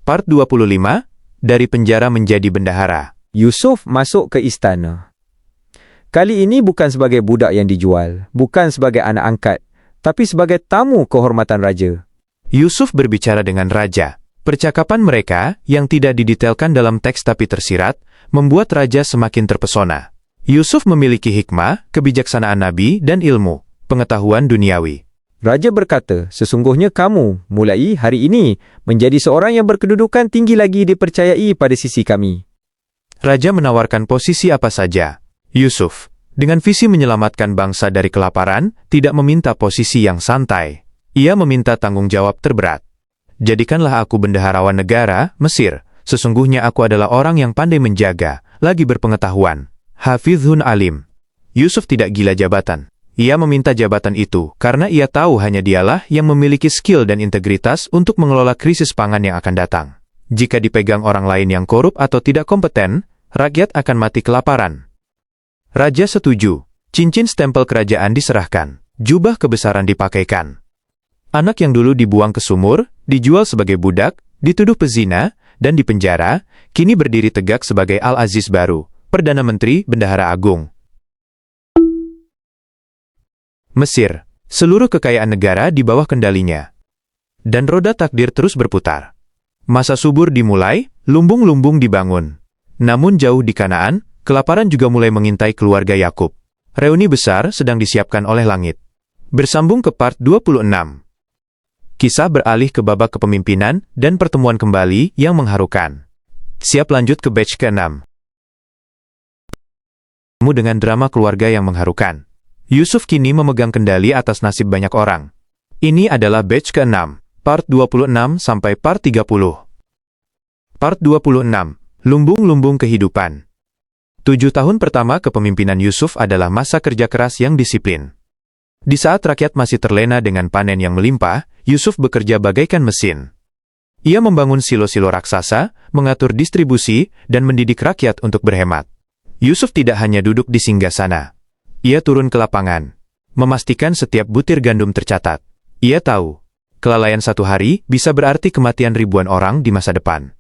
Part 25, dari penjara menjadi bendahara. Yusuf masuk ke istana. Kali ini bukan sebagai budak yang dijual, bukan sebagai anak angkat, tapi sebagai tamu kehormatan raja. Yusuf berbicara dengan raja. Percakapan mereka, yang tidak didetailkan dalam teks tapi tersirat, membuat raja semakin terpesona. Yusuf memiliki hikmah, kebijaksanaan nabi, dan ilmu, pengetahuan duniawi. Raja berkata, "Sesungguhnya kamu, mulai hari ini, menjadi seorang yang berkedudukan tinggi lagi dipercayai pada sisi kami." Raja menawarkan posisi apa saja. Yusuf, dengan visi menyelamatkan bangsa dari kelaparan, tidak meminta posisi yang santai. Ia meminta tanggung jawab terberat. "Jadikanlah aku bendaharawan negara, Mesir. Sesungguhnya aku adalah orang yang pandai menjaga, lagi berpengetahuan. Hafizhun alim." Yusuf tidak gila jabatan. Ia meminta jabatan itu karena ia tahu hanya dialah yang memiliki skill dan integritas untuk mengelola krisis pangan yang akan datang. Jika dipegang orang lain yang korup atau tidak kompeten, rakyat akan mati kelaparan. Raja setuju. Cincin stempel kerajaan diserahkan. Jubah kebesaran dipakaikan. Anak yang dulu dibuang ke sumur, dijual sebagai budak, dituduh pezina, dan dipenjara, kini berdiri tegak sebagai Al-Aziz baru, Perdana Menteri Bendahara Agung. Mesir, seluruh kekayaan negara di bawah kendalinya. Dan roda takdir terus berputar. Masa subur dimulai, lumbung-lumbung dibangun. Namun jauh di Kanaan, kelaparan juga mulai mengintai keluarga Yakub. Reuni besar sedang disiapkan oleh langit. Bersambung ke part 26. Kisah beralih ke babak kepemimpinan dan pertemuan kembali yang mengharukan. Siap lanjut ke batch ke-6. Dengan drama keluarga yang mengharukan. Yusuf kini memegang kendali atas nasib banyak orang. Ini adalah batch ke-6, part 26 sampai part 30. Part 26, Lumbung-lumbung kehidupan. 7 tahun pertama kepemimpinan Yusuf adalah masa kerja keras yang disiplin. Di saat rakyat masih terlena dengan panen yang melimpah, Yusuf bekerja bagaikan mesin. Ia membangun silo-silo raksasa, mengatur distribusi, dan mendidik rakyat untuk berhemat. Yusuf tidak hanya duduk di singgasana. Ia turun ke lapangan, memastikan setiap butir gandum tercatat. Ia tahu, kelalaian satu hari bisa berarti kematian ribuan orang di masa depan.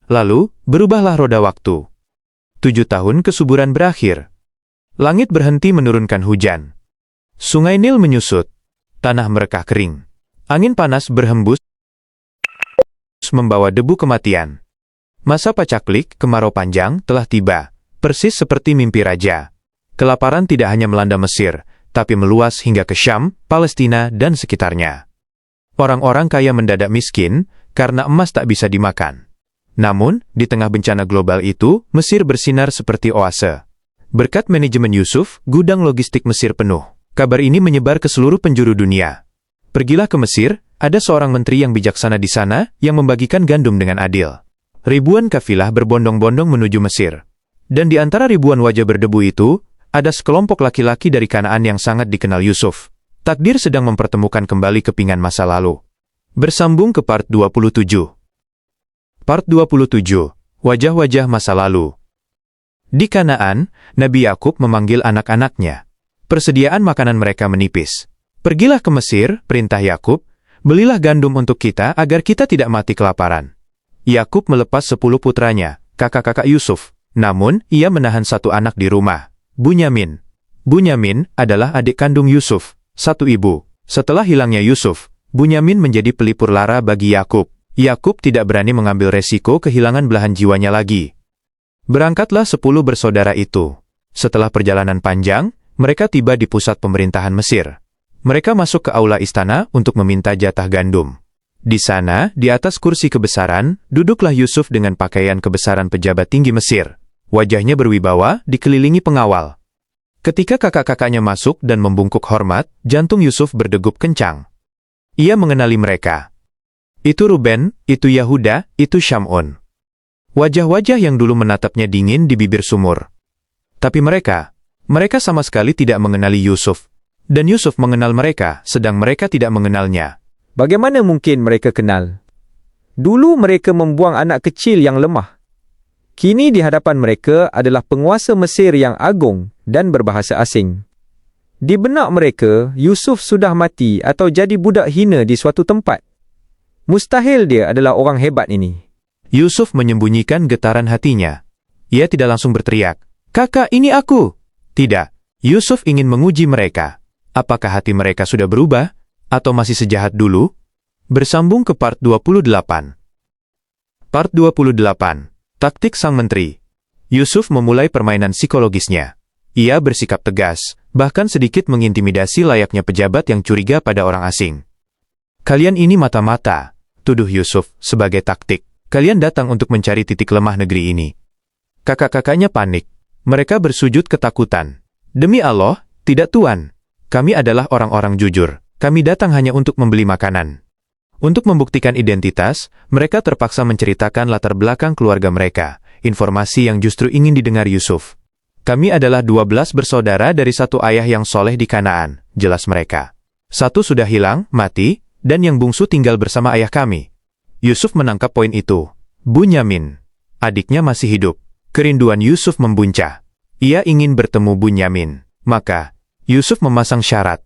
Lalu, berubahlah roda waktu. 7 tahun kesuburan berakhir. Langit berhenti menurunkan hujan. Sungai Nil menyusut. Tanah merekah kering. Angin panas berhembus membawa debu kematian. Masa pacaklik, kemarau panjang, telah tiba. Persis seperti mimpi raja. Kelaparan tidak hanya melanda Mesir, tapi meluas hingga ke Syam, Palestina, dan sekitarnya. Orang-orang kaya mendadak miskin, karena emas tak bisa dimakan. Namun, di tengah bencana global itu, Mesir bersinar seperti oase. Berkat manajemen Yusuf, gudang logistik Mesir penuh. Kabar ini menyebar ke seluruh penjuru dunia. Pergilah ke Mesir, ada seorang menteri yang bijaksana di sana yang membagikan gandum dengan adil. Ribuan kafilah berbondong-bondong menuju Mesir. Dan di antara ribuan wajah berdebu itu, ada sekelompok laki-laki dari Kanaan yang sangat dikenal Yusuf. Takdir sedang mempertemukan kembali kepingan masa lalu. Bersambung ke part 27. Part 27, Wajah-wajah masa lalu. Di Kanaan, Nabi Yakub memanggil anak-anaknya. Persediaan makanan mereka menipis. Pergilah ke Mesir, perintah Yakub, belilah gandum untuk kita agar kita tidak mati kelaparan. Yakub melepas 10 putranya, kakak-kakak Yusuf. Namun, ia menahan satu anak di rumah, Bunyamin. Bunyamin adalah adik kandung Yusuf, satu ibu. Setelah hilangnya Yusuf, Bunyamin menjadi pelipur lara bagi Yakub. Yakub tidak berani mengambil resiko kehilangan belahan jiwanya lagi. Berangkatlah 10 bersaudara itu. Setelah perjalanan panjang, mereka tiba di pusat pemerintahan Mesir. Mereka masuk ke aula istana untuk meminta jatah gandum. Di sana, di atas kursi kebesaran, duduklah Yusuf dengan pakaian kebesaran pejabat tinggi Mesir. Wajahnya berwibawa, dikelilingi pengawal. Ketika kakak-kakaknya masuk dan membungkuk hormat, jantung Yusuf berdegup kencang. Ia mengenali mereka. Itu Ruben, itu Yahuda, itu Syamun. Wajah-wajah yang dulu menatapnya dingin di bibir sumur. Tapi mereka sama sekali tidak mengenali Yusuf. Dan Yusuf mengenal mereka, sedang mereka tidak mengenalnya. Bagaimana mungkin mereka kenal? Dulu mereka membuang anak kecil yang lemah. Kini di hadapan mereka adalah penguasa Mesir yang agung dan berbahasa asing. Di benak mereka, Yusuf sudah mati atau jadi budak hina di suatu tempat. Mustahil dia adalah orang hebat ini. Yusuf menyembunyikan getaran hatinya. Ia tidak langsung berteriak, "Kakak, ini aku!" Tidak, Yusuf ingin menguji mereka. Apakah hati mereka sudah berubah, atau masih sejahat dulu? Bersambung ke part 28. Part 28. Taktik sang menteri. Yusuf memulai permainan psikologisnya. Ia bersikap tegas, bahkan sedikit mengintimidasi layaknya pejabat yang curiga pada orang asing. "Kalian ini mata-mata," tuduh Yusuf sebagai taktik. "Kalian datang untuk mencari titik lemah negeri ini." Kakak-kakaknya panik. Mereka bersujud ketakutan. "Demi Allah, tidak Tuan. Kami adalah orang-orang jujur. Kami datang hanya untuk membeli makanan." Untuk membuktikan identitas, mereka terpaksa menceritakan latar belakang keluarga mereka, informasi yang justru ingin didengar Yusuf. "Kami adalah 12 bersaudara dari satu ayah yang soleh di Kanaan," jelas mereka. "Satu sudah hilang, mati, dan yang bungsu tinggal bersama ayah kami." Yusuf menangkap poin itu. Bunyamin, adiknya masih hidup. Kerinduan Yusuf membuncah. Ia ingin bertemu Bunyamin. Maka, Yusuf memasang syarat.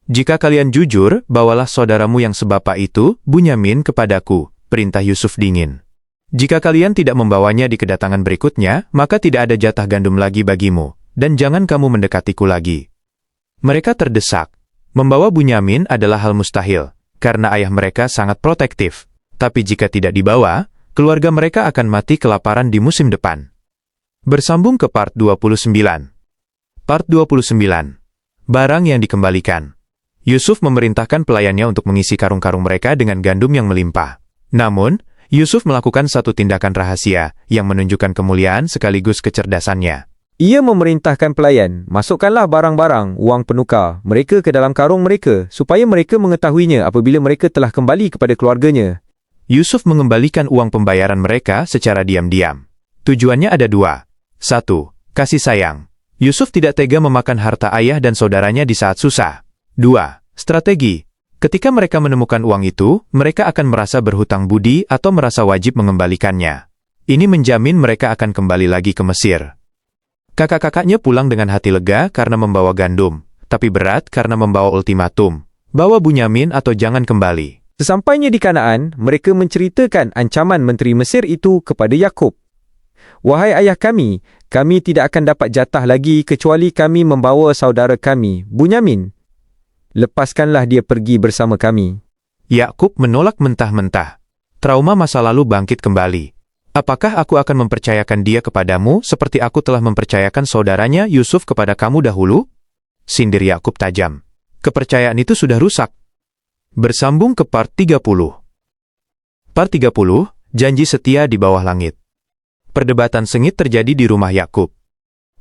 "Jika kalian jujur, bawalah saudaramu yang sebapak itu, Bunyamin, kepadaku," perintah Yusuf dingin. "Jika kalian tidak membawanya di kedatangan berikutnya, maka tidak ada jatah gandum lagi bagimu, dan jangan kamu mendekatiku lagi." Mereka terdesak. Membawa Bunyamin adalah hal mustahil, karena ayah mereka sangat protektif. Tapi jika tidak dibawa, keluarga mereka akan mati kelaparan di musim depan. Bersambung ke part 29. Part 29. Barang yang dikembalikan. Yusuf memerintahkan pelayannya untuk mengisi karung-karung mereka dengan gandum yang melimpah. Namun, Yusuf melakukan satu tindakan rahasia yang menunjukkan kemuliaan sekaligus kecerdasannya. Ia memerintahkan pelayan, masukkanlah barang-barang, wang penukar mereka ke dalam karung mereka, supaya mereka mengetahuinya apabila mereka telah kembali kepada keluarganya. Yusuf mengembalikan uang pembayaran mereka secara diam-diam. Tujuannya ada dua. 1. Kasih sayang. Yusuf tidak tega memakan harta ayah dan saudaranya di saat susah. 2. Strategi. Ketika mereka menemukan uang itu, mereka akan merasa berhutang budi atau merasa wajib mengembalikannya. Ini menjamin mereka akan kembali lagi ke Mesir. Kakak-kakaknya pulang dengan hati lega karena membawa gandum, tapi berat karena membawa ultimatum. Bawa Bunyamin atau jangan kembali. Sesampainya di Kanaan, mereka menceritakan ancaman menteri Mesir itu kepada Yakub. Wahai ayah kami tidak akan dapat jatah lagi kecuali kami membawa saudara kami, Bunyamin. Lepaskanlah dia pergi bersama kami. Yakub menolak mentah-mentah. Trauma masa lalu bangkit kembali. Apakah aku akan mempercayakan dia kepadamu seperti aku telah mempercayakan saudaranya Yusuf kepada kamu dahulu? Sindir Yakub tajam. Kepercayaan itu sudah rusak. Bersambung ke part 30. Part 30, janji setia di bawah langit. Perdebatan sengit terjadi di rumah Yakub.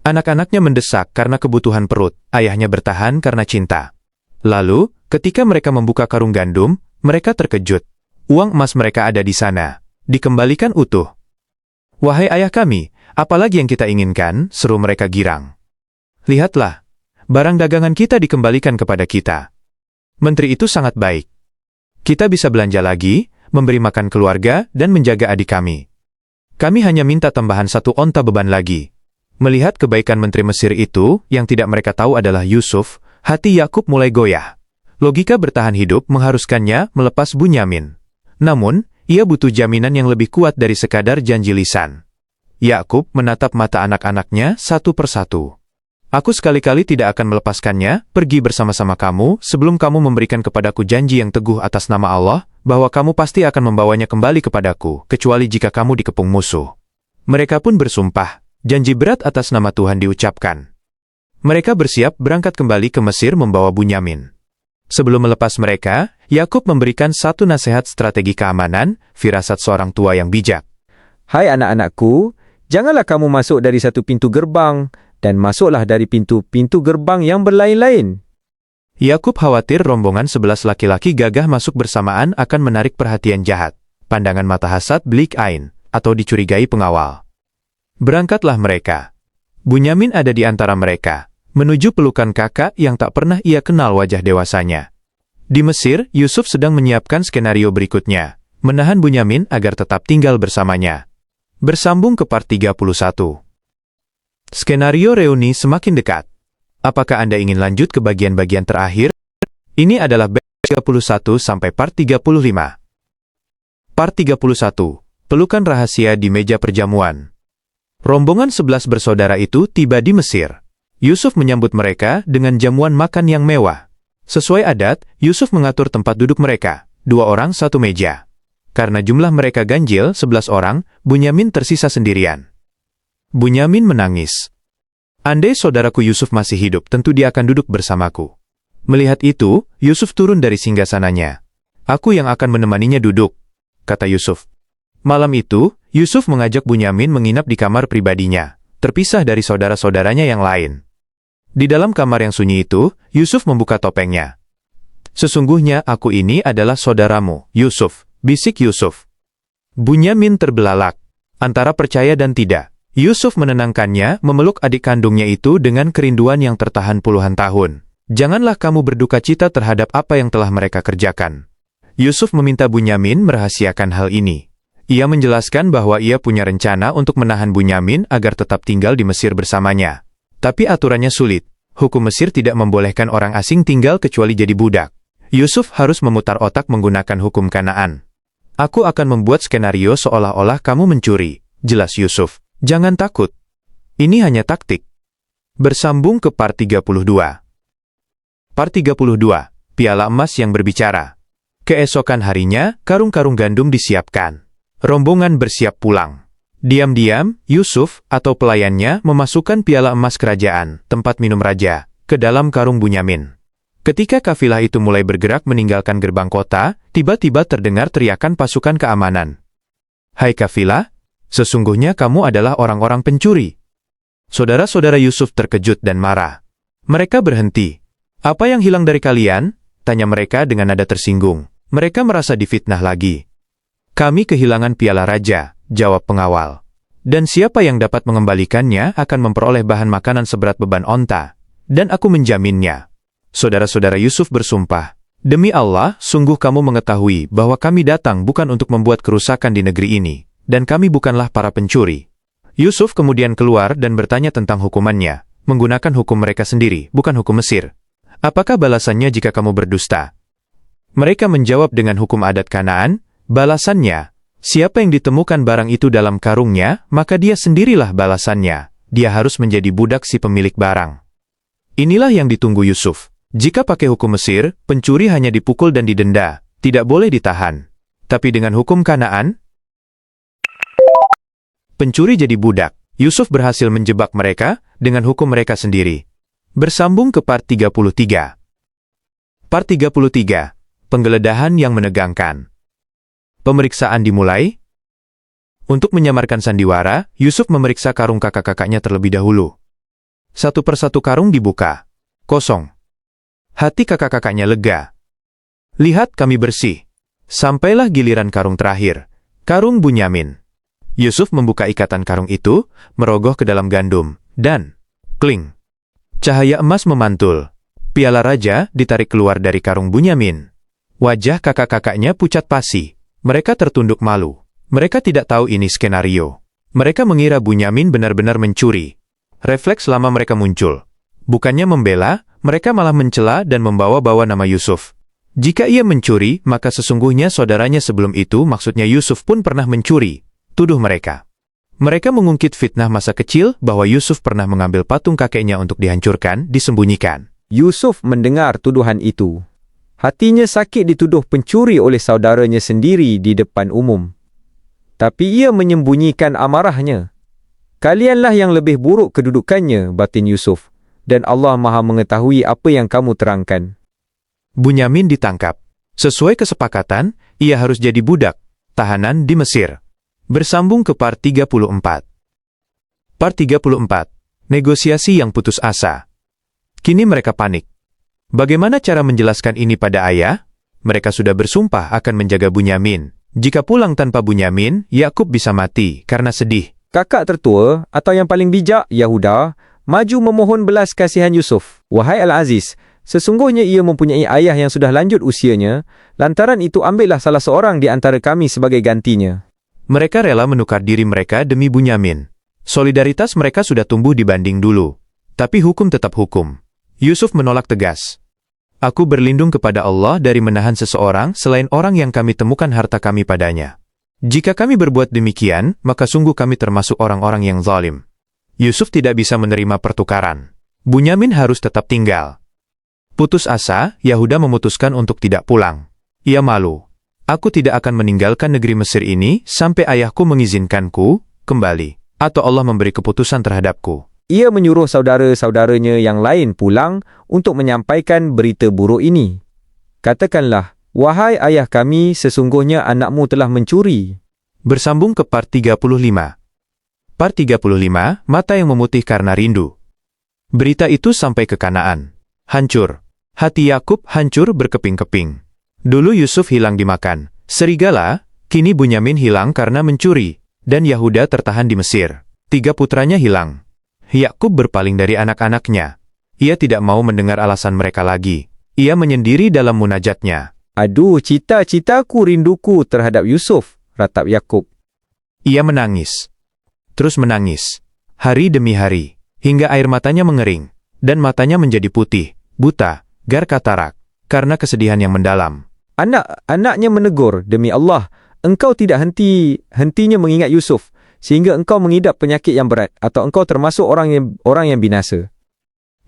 Anak-anaknya mendesak karena kebutuhan perut, ayahnya bertahan karena cinta. Lalu, ketika mereka membuka karung gandum, mereka terkejut. Uang emas mereka ada di sana, dikembalikan utuh. Wahai ayah kami, apalagi yang kita inginkan, seru mereka girang. Lihatlah, barang dagangan kita dikembalikan kepada kita. Menteri itu sangat baik. Kita bisa belanja lagi, memberi makan keluarga, dan menjaga adik kami. Kami hanya minta tambahan 1 onta beban lagi. Melihat kebaikan Menteri Mesir itu, yang tidak mereka tahu adalah Yusuf, hati Yakub mulai goyah. Logika bertahan hidup mengharuskannya melepas Bunyamin. Namun, ia butuh jaminan yang lebih kuat dari sekadar janji lisan. Yakub menatap mata anak-anaknya satu persatu. Aku sekali-kali tidak akan melepaskannya, pergi bersama-sama kamu, sebelum kamu memberikan kepadaku janji yang teguh atas nama Allah, bahwa kamu pasti akan membawanya kembali kepadaku, kecuali jika kamu dikepung musuh. Mereka pun bersumpah, janji berat atas nama Tuhan diucapkan. Mereka bersiap berangkat kembali ke Mesir membawa Bunyamin. Sebelum melepas mereka, Yakub memberikan satu nasihat strategi keamanan, firasat seorang tua yang bijak. Hai anak-anakku, janganlah kamu masuk dari satu pintu gerbang, dan masuklah dari pintu-pintu gerbang yang berlain-lain. Yakub khawatir rombongan 11 laki-laki gagah masuk bersamaan akan menarik perhatian jahat, pandangan mata hasad belik ain, atau dicurigai pengawal. Berangkatlah mereka. Bunyamin ada di antara mereka, menuju pelukan kakak yang tak pernah ia kenal wajah dewasanya. Di Mesir, Yusuf sedang menyiapkan skenario berikutnya, menahan Bunyamin agar tetap tinggal bersamanya. Bersambung ke part 31. Skenario reuni semakin dekat. Apakah Anda ingin lanjut ke bagian-bagian terakhir? Ini adalah part 31 sampai part 35. Part 31. Pelukan rahasia di meja perjamuan. Rombongan 11 bersaudara itu tiba di Mesir. Yusuf menyambut mereka dengan jamuan makan yang mewah. Sesuai adat, Yusuf mengatur tempat duduk mereka, 2 orang 1 meja. Karena jumlah mereka ganjil, 11 orang, Bunyamin tersisa sendirian. Bunyamin menangis. Andai saudaraku Yusuf masih hidup, tentu dia akan duduk bersamaku. Melihat itu, Yusuf turun dari singgasananya. Aku yang akan menemaninya duduk, kata Yusuf. Malam itu, Yusuf mengajak Bunyamin menginap di kamar pribadinya, terpisah dari saudara-saudaranya yang lain. Di dalam kamar yang sunyi itu, Yusuf membuka topengnya. Sesungguhnya aku ini adalah saudaramu, Yusuf, bisik Yusuf. Bunyamin terbelalak, antara percaya dan tidak. Yusuf menenangkannya, memeluk adik kandungnya itu dengan kerinduan yang tertahan puluhan tahun. Janganlah kamu berduka cita terhadap apa yang telah mereka kerjakan. Yusuf meminta Bunyamin merahasiakan hal ini. Ia menjelaskan bahwa ia punya rencana untuk menahan Bunyamin agar tetap tinggal di Mesir bersamanya. Tapi aturannya sulit. Hukum Mesir tidak membolehkan orang asing tinggal kecuali jadi budak. Yusuf harus memutar otak menggunakan hukum Kanaan. Aku akan membuat skenario seolah-olah kamu mencuri, jelas Yusuf. Jangan takut. Ini hanya taktik. Bersambung ke part 32. Part 32. Piala emas yang berbicara. Keesokan harinya, karung-karung gandum disiapkan. Rombongan bersiap pulang. Diam-diam, Yusuf atau pelayannya memasukkan piala emas kerajaan, tempat minum raja, ke dalam karung Bunyamin. Ketika kafilah itu mulai bergerak meninggalkan gerbang kota, tiba-tiba terdengar teriakan pasukan keamanan. "Hai kafilah, sesungguhnya kamu adalah orang-orang pencuri." Saudara-saudara Yusuf terkejut dan marah. Mereka berhenti. "Apa yang hilang dari kalian?" tanya mereka dengan nada tersinggung. Mereka merasa difitnah lagi. "Kami kehilangan piala raja," jawab pengawal. "Dan siapa yang dapat mengembalikannya akan memperoleh bahan makanan seberat beban onta. Dan aku menjaminnya." Saudara-saudara Yusuf bersumpah, "Demi Allah, sungguh kamu mengetahui bahwa kami datang bukan untuk membuat kerusakan di negeri ini, dan kami bukanlah para pencuri." Yusuf kemudian keluar dan bertanya tentang hukumannya, menggunakan hukum mereka sendiri, bukan hukum Mesir. "Apakah balasannya jika kamu berdusta?" Mereka menjawab dengan hukum adat Kanaan, balasannya, siapa yang ditemukan barang itu dalam karungnya, maka dia sendirilah balasannya. Dia harus menjadi budak si pemilik barang. Inilah yang ditunggu Yusuf. Jika pakai hukum Mesir, pencuri hanya dipukul dan didenda, tidak boleh ditahan. Tapi dengan hukum Kanaan, pencuri jadi budak. Yusuf berhasil menjebak mereka dengan hukum mereka sendiri. Bersambung ke part 33. Part 33. Penggeledahan yang menegangkan. Pemeriksaan dimulai. Untuk menyamarkan sandiwara, Yusuf memeriksa karung kakak-kakaknya terlebih dahulu. Satu persatu karung dibuka. Kosong. Hati kakak-kakaknya lega. "Lihat, kami bersih." Sampailah giliran karung terakhir. Karung Bunyamin. Yusuf membuka ikatan karung itu, merogoh ke dalam gandum, dan kling. Cahaya emas memantul. Piala raja ditarik keluar dari karung Bunyamin. Wajah kakak-kakaknya pucat pasi. Mereka tertunduk malu. Mereka tidak tahu ini skenario. Mereka mengira Bunyamin benar-benar mencuri. Refleks lama mereka muncul. Bukannya membela, mereka malah mencela dan membawa-bawa nama Yusuf. Jika ia mencuri, maka sesungguhnya saudaranya sebelum itu, maksudnya Yusuf pun pernah mencuri. Tuduh mereka. Mereka mengungkit fitnah masa kecil bahwa Yusuf pernah mengambil patung kakeknya untuk dihancurkan, disembunyikan. Yusuf mendengar tuduhan itu. Hatinya sakit dituduh pencuri oleh saudaranya sendiri di depan umum. Tapi ia menyembunyikan amarahnya. "Kalianlah yang lebih buruk kedudukannya," batin Yusuf. "Dan Allah Maha mengetahui apa yang kamu terangkan." Bunyamin ditangkap. Sesuai kesepakatan, ia harus jadi budak, tahanan di Mesir. Bersambung ke part 34. Part 34. Negosiasi yang putus asa. Kini mereka panik. Bagaimana cara menjelaskan ini pada ayah? Mereka sudah bersumpah akan menjaga Bunyamin. Jika pulang tanpa Bunyamin, Yakub bisa mati karena sedih. Kakak tertua atau yang paling bijak, Yahuda, maju memohon belas kasihan Yusuf. "Wahai Al-Aziz, sesungguhnya ia mempunyai ayah yang sudah lanjut usianya, lantaran itu ambillah salah seorang di antara kami sebagai gantinya." Mereka rela menukar diri mereka demi Bunyamin. Solidaritas mereka sudah tumbuh dibanding dulu. Tapi hukum tetap hukum. Yusuf menolak tegas. "Aku berlindung kepada Allah dari menahan seseorang selain orang yang kami temukan harta kami padanya. Jika kami berbuat demikian, maka sungguh kami termasuk orang-orang yang zalim." Yusuf tidak bisa menerima pertukaran. Bunyamin harus tetap tinggal. Putus asa, Yahuda memutuskan untuk tidak pulang. Ia malu. "Aku tidak akan meninggalkan negeri Mesir ini sampai ayahku mengizinkanku kembali, atau Allah memberi keputusan terhadapku." Ia menyuruh saudara-saudaranya yang lain pulang untuk menyampaikan berita buruk ini. "Katakanlah, wahai ayah kami, sesungguhnya anakmu telah mencuri." Bersambung ke part 35. Part 35, mata yang memutih karena rindu. Berita itu sampai ke Kanaan. Hancur. Hati Yakub hancur berkeping-keping. Dulu Yusuf hilang dimakan serigala, kini Bunyamin hilang karena mencuri, dan Yahuda tertahan di Mesir. 3 putranya hilang. Yakub berpaling dari anak-anaknya. Ia tidak mau mendengar alasan mereka lagi. Ia menyendiri dalam munajatnya. "Aduh, cita-citaku, rinduku terhadap Yusuf," ratap Yakub. Ia menangis. Terus menangis. Hari demi hari. Hingga air matanya mengering. Dan matanya menjadi putih, buta, gar katarak. Karena kesedihan yang mendalam. Anaknya menegur, "Demi Allah, engkau tidak hentinya mengingat Yusuf, sehingga engkau mengidap penyakit yang berat, atau engkau termasuk orang yang binasa."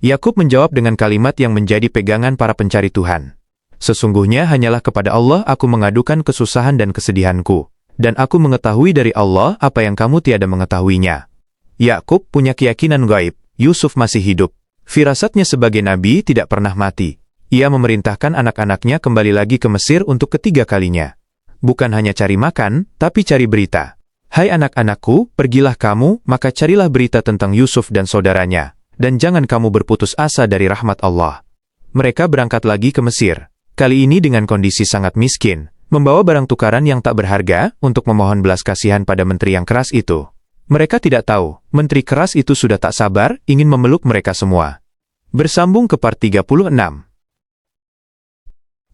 Yakub menjawab dengan kalimat yang menjadi pegangan para pencari Tuhan. "Sesungguhnya hanyalah kepada Allah aku mengadukan kesusahan dan kesedihanku, dan aku mengetahui dari Allah apa yang kamu tiada mengetahuinya." Yakub punya keyakinan gaib, Yusuf masih hidup. Firasatnya sebagai nabi tidak pernah mati. Ia memerintahkan anak-anaknya kembali lagi ke Mesir untuk ketiga kalinya. Bukan hanya cari makan, tapi cari berita. Hai anak-anakku, pergilah kamu, maka carilah berita tentang Yusuf dan saudaranya, dan jangan kamu berputus asa dari rahmat Allah. Mereka berangkat lagi ke Mesir, kali ini dengan kondisi sangat miskin, membawa barang tukaran yang tak berharga untuk memohon belas kasihan pada menteri yang keras itu. Mereka tidak tahu, menteri keras itu sudah tak sabar, ingin memeluk mereka semua. Bersambung ke part 36.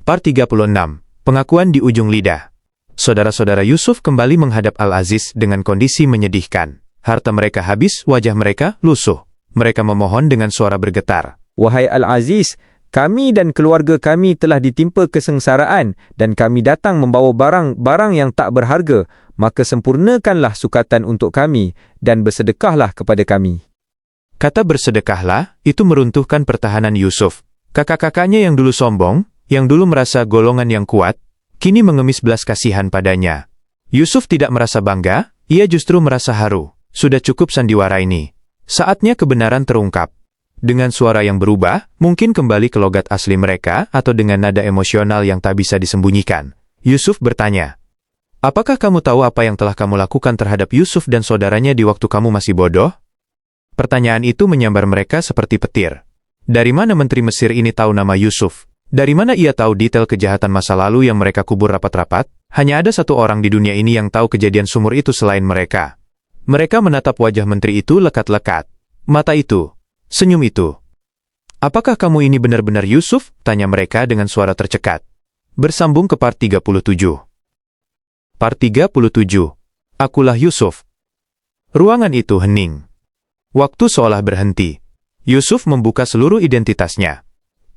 Part 36. Pengakuan di ujung lidah. Saudara-saudara Yusuf kembali menghadap Al-Aziz dengan kondisi menyedihkan. Harta mereka habis, wajah mereka lusuh. Mereka memohon dengan suara bergetar. Wahai Al-Aziz, kami dan keluarga kami telah ditimpa kesengsaraan dan kami datang membawa barang-barang yang tak berharga, maka sempurnakanlah sukatan untuk kami dan bersedekahlah kepada kami. Kata bersedekahlah, itu meruntuhkan pertahanan Yusuf. Kakak-kakaknya yang dulu sombong, yang dulu merasa golongan yang kuat, kini mengemis belas kasihan padanya. Yusuf tidak merasa bangga, ia justru merasa haru. Sudah cukup sandiwara ini. Saatnya kebenaran terungkap. Dengan suara yang berubah, mungkin kembali ke logat asli mereka atau dengan nada emosional yang tak bisa disembunyikan. Yusuf bertanya, "Apakah kamu tahu apa yang telah kamu lakukan terhadap Yusuf dan saudaranya di waktu kamu masih bodoh?" Pertanyaan itu menyambar mereka seperti petir. Dari mana menteri Mesir ini tahu nama Yusuf? Dari mana ia tahu detail kejahatan masa lalu yang mereka kubur rapat-rapat? Hanya ada satu orang di dunia ini yang tahu kejadian sumur itu selain mereka. Mereka menatap wajah menteri itu lekat-lekat. Mata itu, senyum itu. "Apakah kamu ini benar-benar Yusuf?" tanya mereka dengan suara tercekat. Bersambung ke part 37. Part 37. Akulah Yusuf. Ruangan itu hening. Waktu seolah berhenti. Yusuf membuka seluruh identitasnya.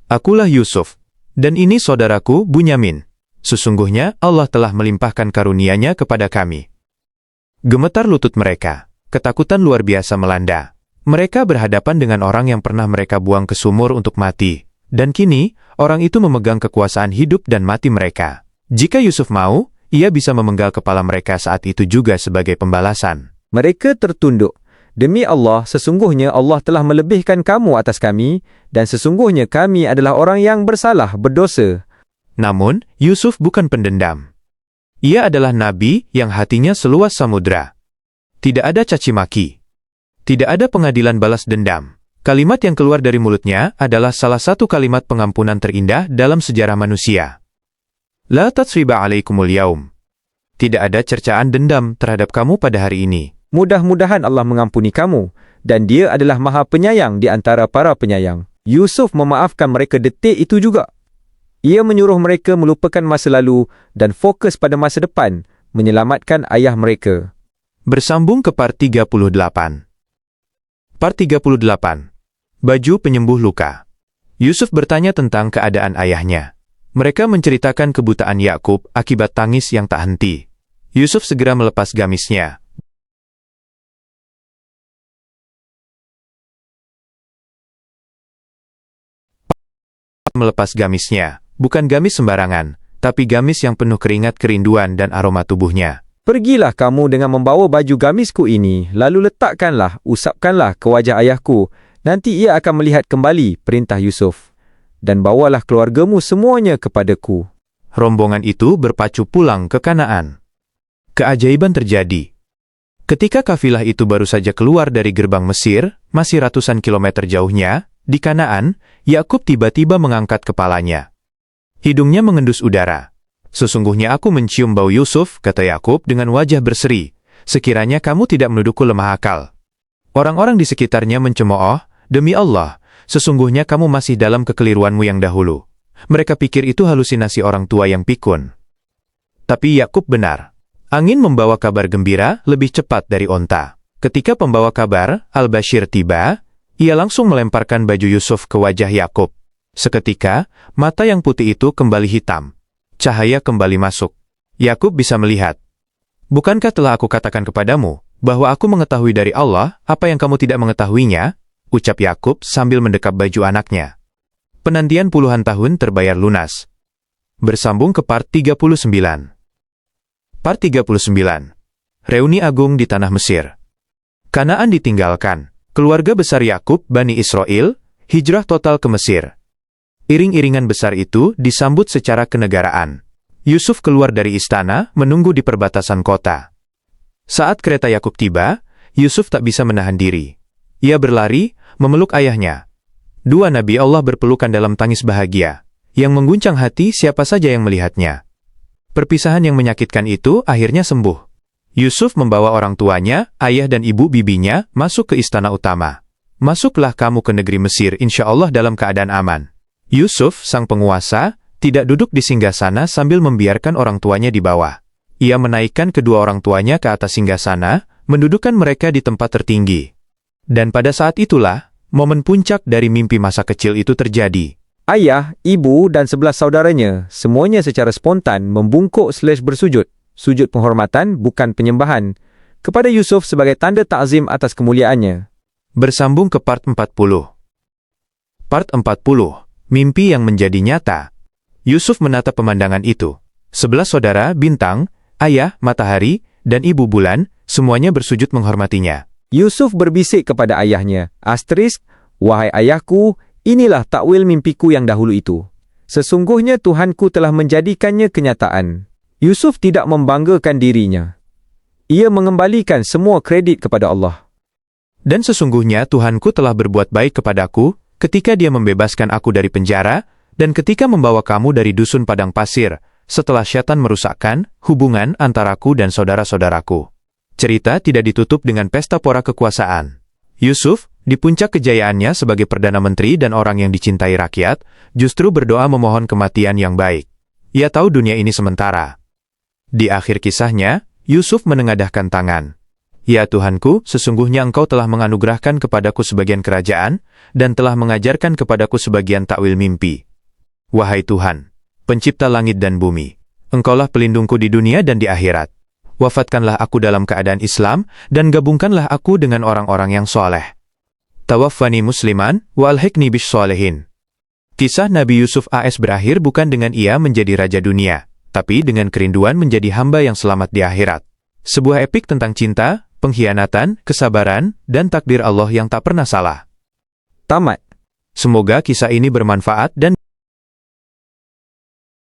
Akulah Yusuf. Dan ini saudaraku, Bunyamin. Sesungguhnya Allah telah melimpahkan karunia-Nya kepada kami. Gemetar lutut mereka. Ketakutan luar biasa melanda. Mereka berhadapan dengan orang yang pernah mereka buang ke sumur untuk mati. Dan kini, orang itu memegang kekuasaan hidup dan mati mereka. Jika Yusuf mau, ia bisa memenggal kepala mereka saat itu juga sebagai pembalasan. Mereka tertunduk. Demi Allah, sesungguhnya Allah telah melebihkan kamu atas kami, dan sesungguhnya kami adalah orang yang bersalah, berdosa. Namun, Yusuf bukan pendendam. Ia adalah nabi yang hatinya seluas samudra. Tidak ada caci maki. Tidak ada pengadilan balas dendam. Kalimat yang keluar dari mulutnya adalah salah satu kalimat pengampunan terindah dalam sejarah manusia. La tatsriba alaikumul yaum. Tidak ada cercaan dendam terhadap kamu pada hari ini. Mudah-mudahan Allah mengampuni kamu, dan Dia adalah Maha Penyayang di antara para penyayang. Yusuf memaafkan mereka detik itu juga. Ia menyuruh mereka melupakan masa lalu dan fokus pada masa depan, menyelamatkan ayah mereka. Bersambung ke part 38. Part 38. Baju penyembuh luka. Yusuf bertanya tentang keadaan ayahnya. Mereka menceritakan kebutaan Yakub akibat tangis yang tak henti. Yusuf segera melepas gamisnya. Bukan gamis sembarangan, tapi gamis yang penuh keringat kerinduan dan aroma tubuhnya. Pergilah kamu dengan membawa baju gamisku ini, lalu letakkanlah, usapkanlah ke wajah ayahku. Nanti ia akan melihat kembali, perintah Yusuf. Dan bawalah keluargamu semuanya kepadaku. Rombongan itu berpacu pulang ke Kanaan. Keajaiban terjadi. Ketika kafilah itu baru saja keluar dari gerbang Mesir, masih ratusan kilometer jauhnya, di Kanaan, Yakub tiba-tiba mengangkat kepalanya. Hidungnya mengendus udara. "Sesungguhnya aku mencium bau Yusuf," kata Yakub dengan wajah berseri. "Sekiranya kamu tidak menuduhku lemah akal." Orang-orang di sekitarnya mencemooh, "Demi Allah, sesungguhnya kamu masih dalam kekeliruanmu yang dahulu." Mereka pikir itu halusinasi orang tua yang pikun. Tapi Yakub benar. Angin membawa kabar gembira lebih cepat dari onta. Ketika pembawa kabar, Al-Bashir tiba, ia langsung melemparkan baju Yusuf ke wajah Yakub. Seketika, mata yang putih itu kembali hitam. Cahaya kembali masuk. Yakub bisa melihat. "Bukankah telah aku katakan kepadamu, bahwa aku mengetahui dari Allah apa yang kamu tidak mengetahuinya?" ucap Yakub sambil mendekap baju anaknya. Penantian puluhan tahun terbayar lunas. Bersambung ke part 39. Part 39. Reuni agung di tanah Mesir. Kanaan ditinggalkan. Keluarga besar Yakub, Bani Israel, hijrah total ke Mesir. Iring-iringan besar itu disambut secara kenegaraan. Yusuf keluar dari istana, menunggu di perbatasan kota. Saat kereta Yakub tiba, Yusuf tak bisa menahan diri. Ia berlari, memeluk ayahnya. Dua nabi Allah berpelukan dalam tangis bahagia, yang mengguncang hati siapa saja yang melihatnya. Perpisahan yang menyakitkan itu akhirnya sembuh. Yusuf membawa orang tuanya, ayah dan ibu bibinya, masuk ke istana utama. Masuklah kamu ke negeri Mesir insya Allah dalam keadaan aman. Yusuf, sang penguasa, tidak duduk di singgasana sambil membiarkan orang tuanya di bawah. Ia menaikkan kedua orang tuanya ke atas singgasana, mendudukkan mereka di tempat tertinggi. Dan pada saat itulah, momen puncak dari mimpi masa kecil itu terjadi. Ayah, ibu, dan 11 saudaranya, semuanya secara spontan membungkuk/bersujud. Sujud penghormatan bukan penyembahan, kepada Yusuf sebagai tanda takzim atas kemuliaannya. Bersambung ke part 40. Part 40. Mimpi yang menjadi nyata. Yusuf menatap pemandangan itu. 11 saudara, bintang, ayah, matahari, dan ibu bulan, semuanya bersujud menghormatinya. Yusuf berbisik kepada ayahnya, "Wahai ayahku, inilah takwil mimpiku yang dahulu itu. Sesungguhnya Tuhanku telah menjadikannya kenyataan." Yusuf tidak membanggakan dirinya. Ia mengembalikan semua kredit kepada Allah. Dan sesungguhnya Tuhanku telah berbuat baik kepadaku, ketika Dia membebaskan aku dari penjara, dan ketika membawa kamu dari dusun padang pasir, setelah syaitan merusakkan hubungan antaraku dan saudara-saudaraku. Cerita tidak ditutup dengan pesta pora kekuasaan. Yusuf, di puncak kejayaannya sebagai Perdana Menteri dan orang yang dicintai rakyat, justru berdoa memohon kematian yang baik. Ia tahu dunia ini sementara. Di akhir kisahnya, Yusuf menengadahkan tangan. "Ya Tuhanku, sesungguhnya Engkau telah menganugerahkan kepadaku sebagian kerajaan, dan telah mengajarkan kepadaku sebagian takwil mimpi. Wahai Tuhan, pencipta langit dan bumi, Engkaulah pelindungku di dunia dan di akhirat. Wafatkanlah aku dalam keadaan Islam, dan gabungkanlah aku dengan orang-orang yang soleh. Tawaffani musliman, wa alhiqni bis solehin." Kisah Nabi Yusuf AS berakhir bukan dengan ia menjadi raja dunia, tapi dengan kerinduan menjadi hamba yang selamat di akhirat. Sebuah epik tentang cinta, pengkhianatan, kesabaran, dan takdir Allah yang tak pernah salah. Tamat. Semoga kisah ini bermanfaat dan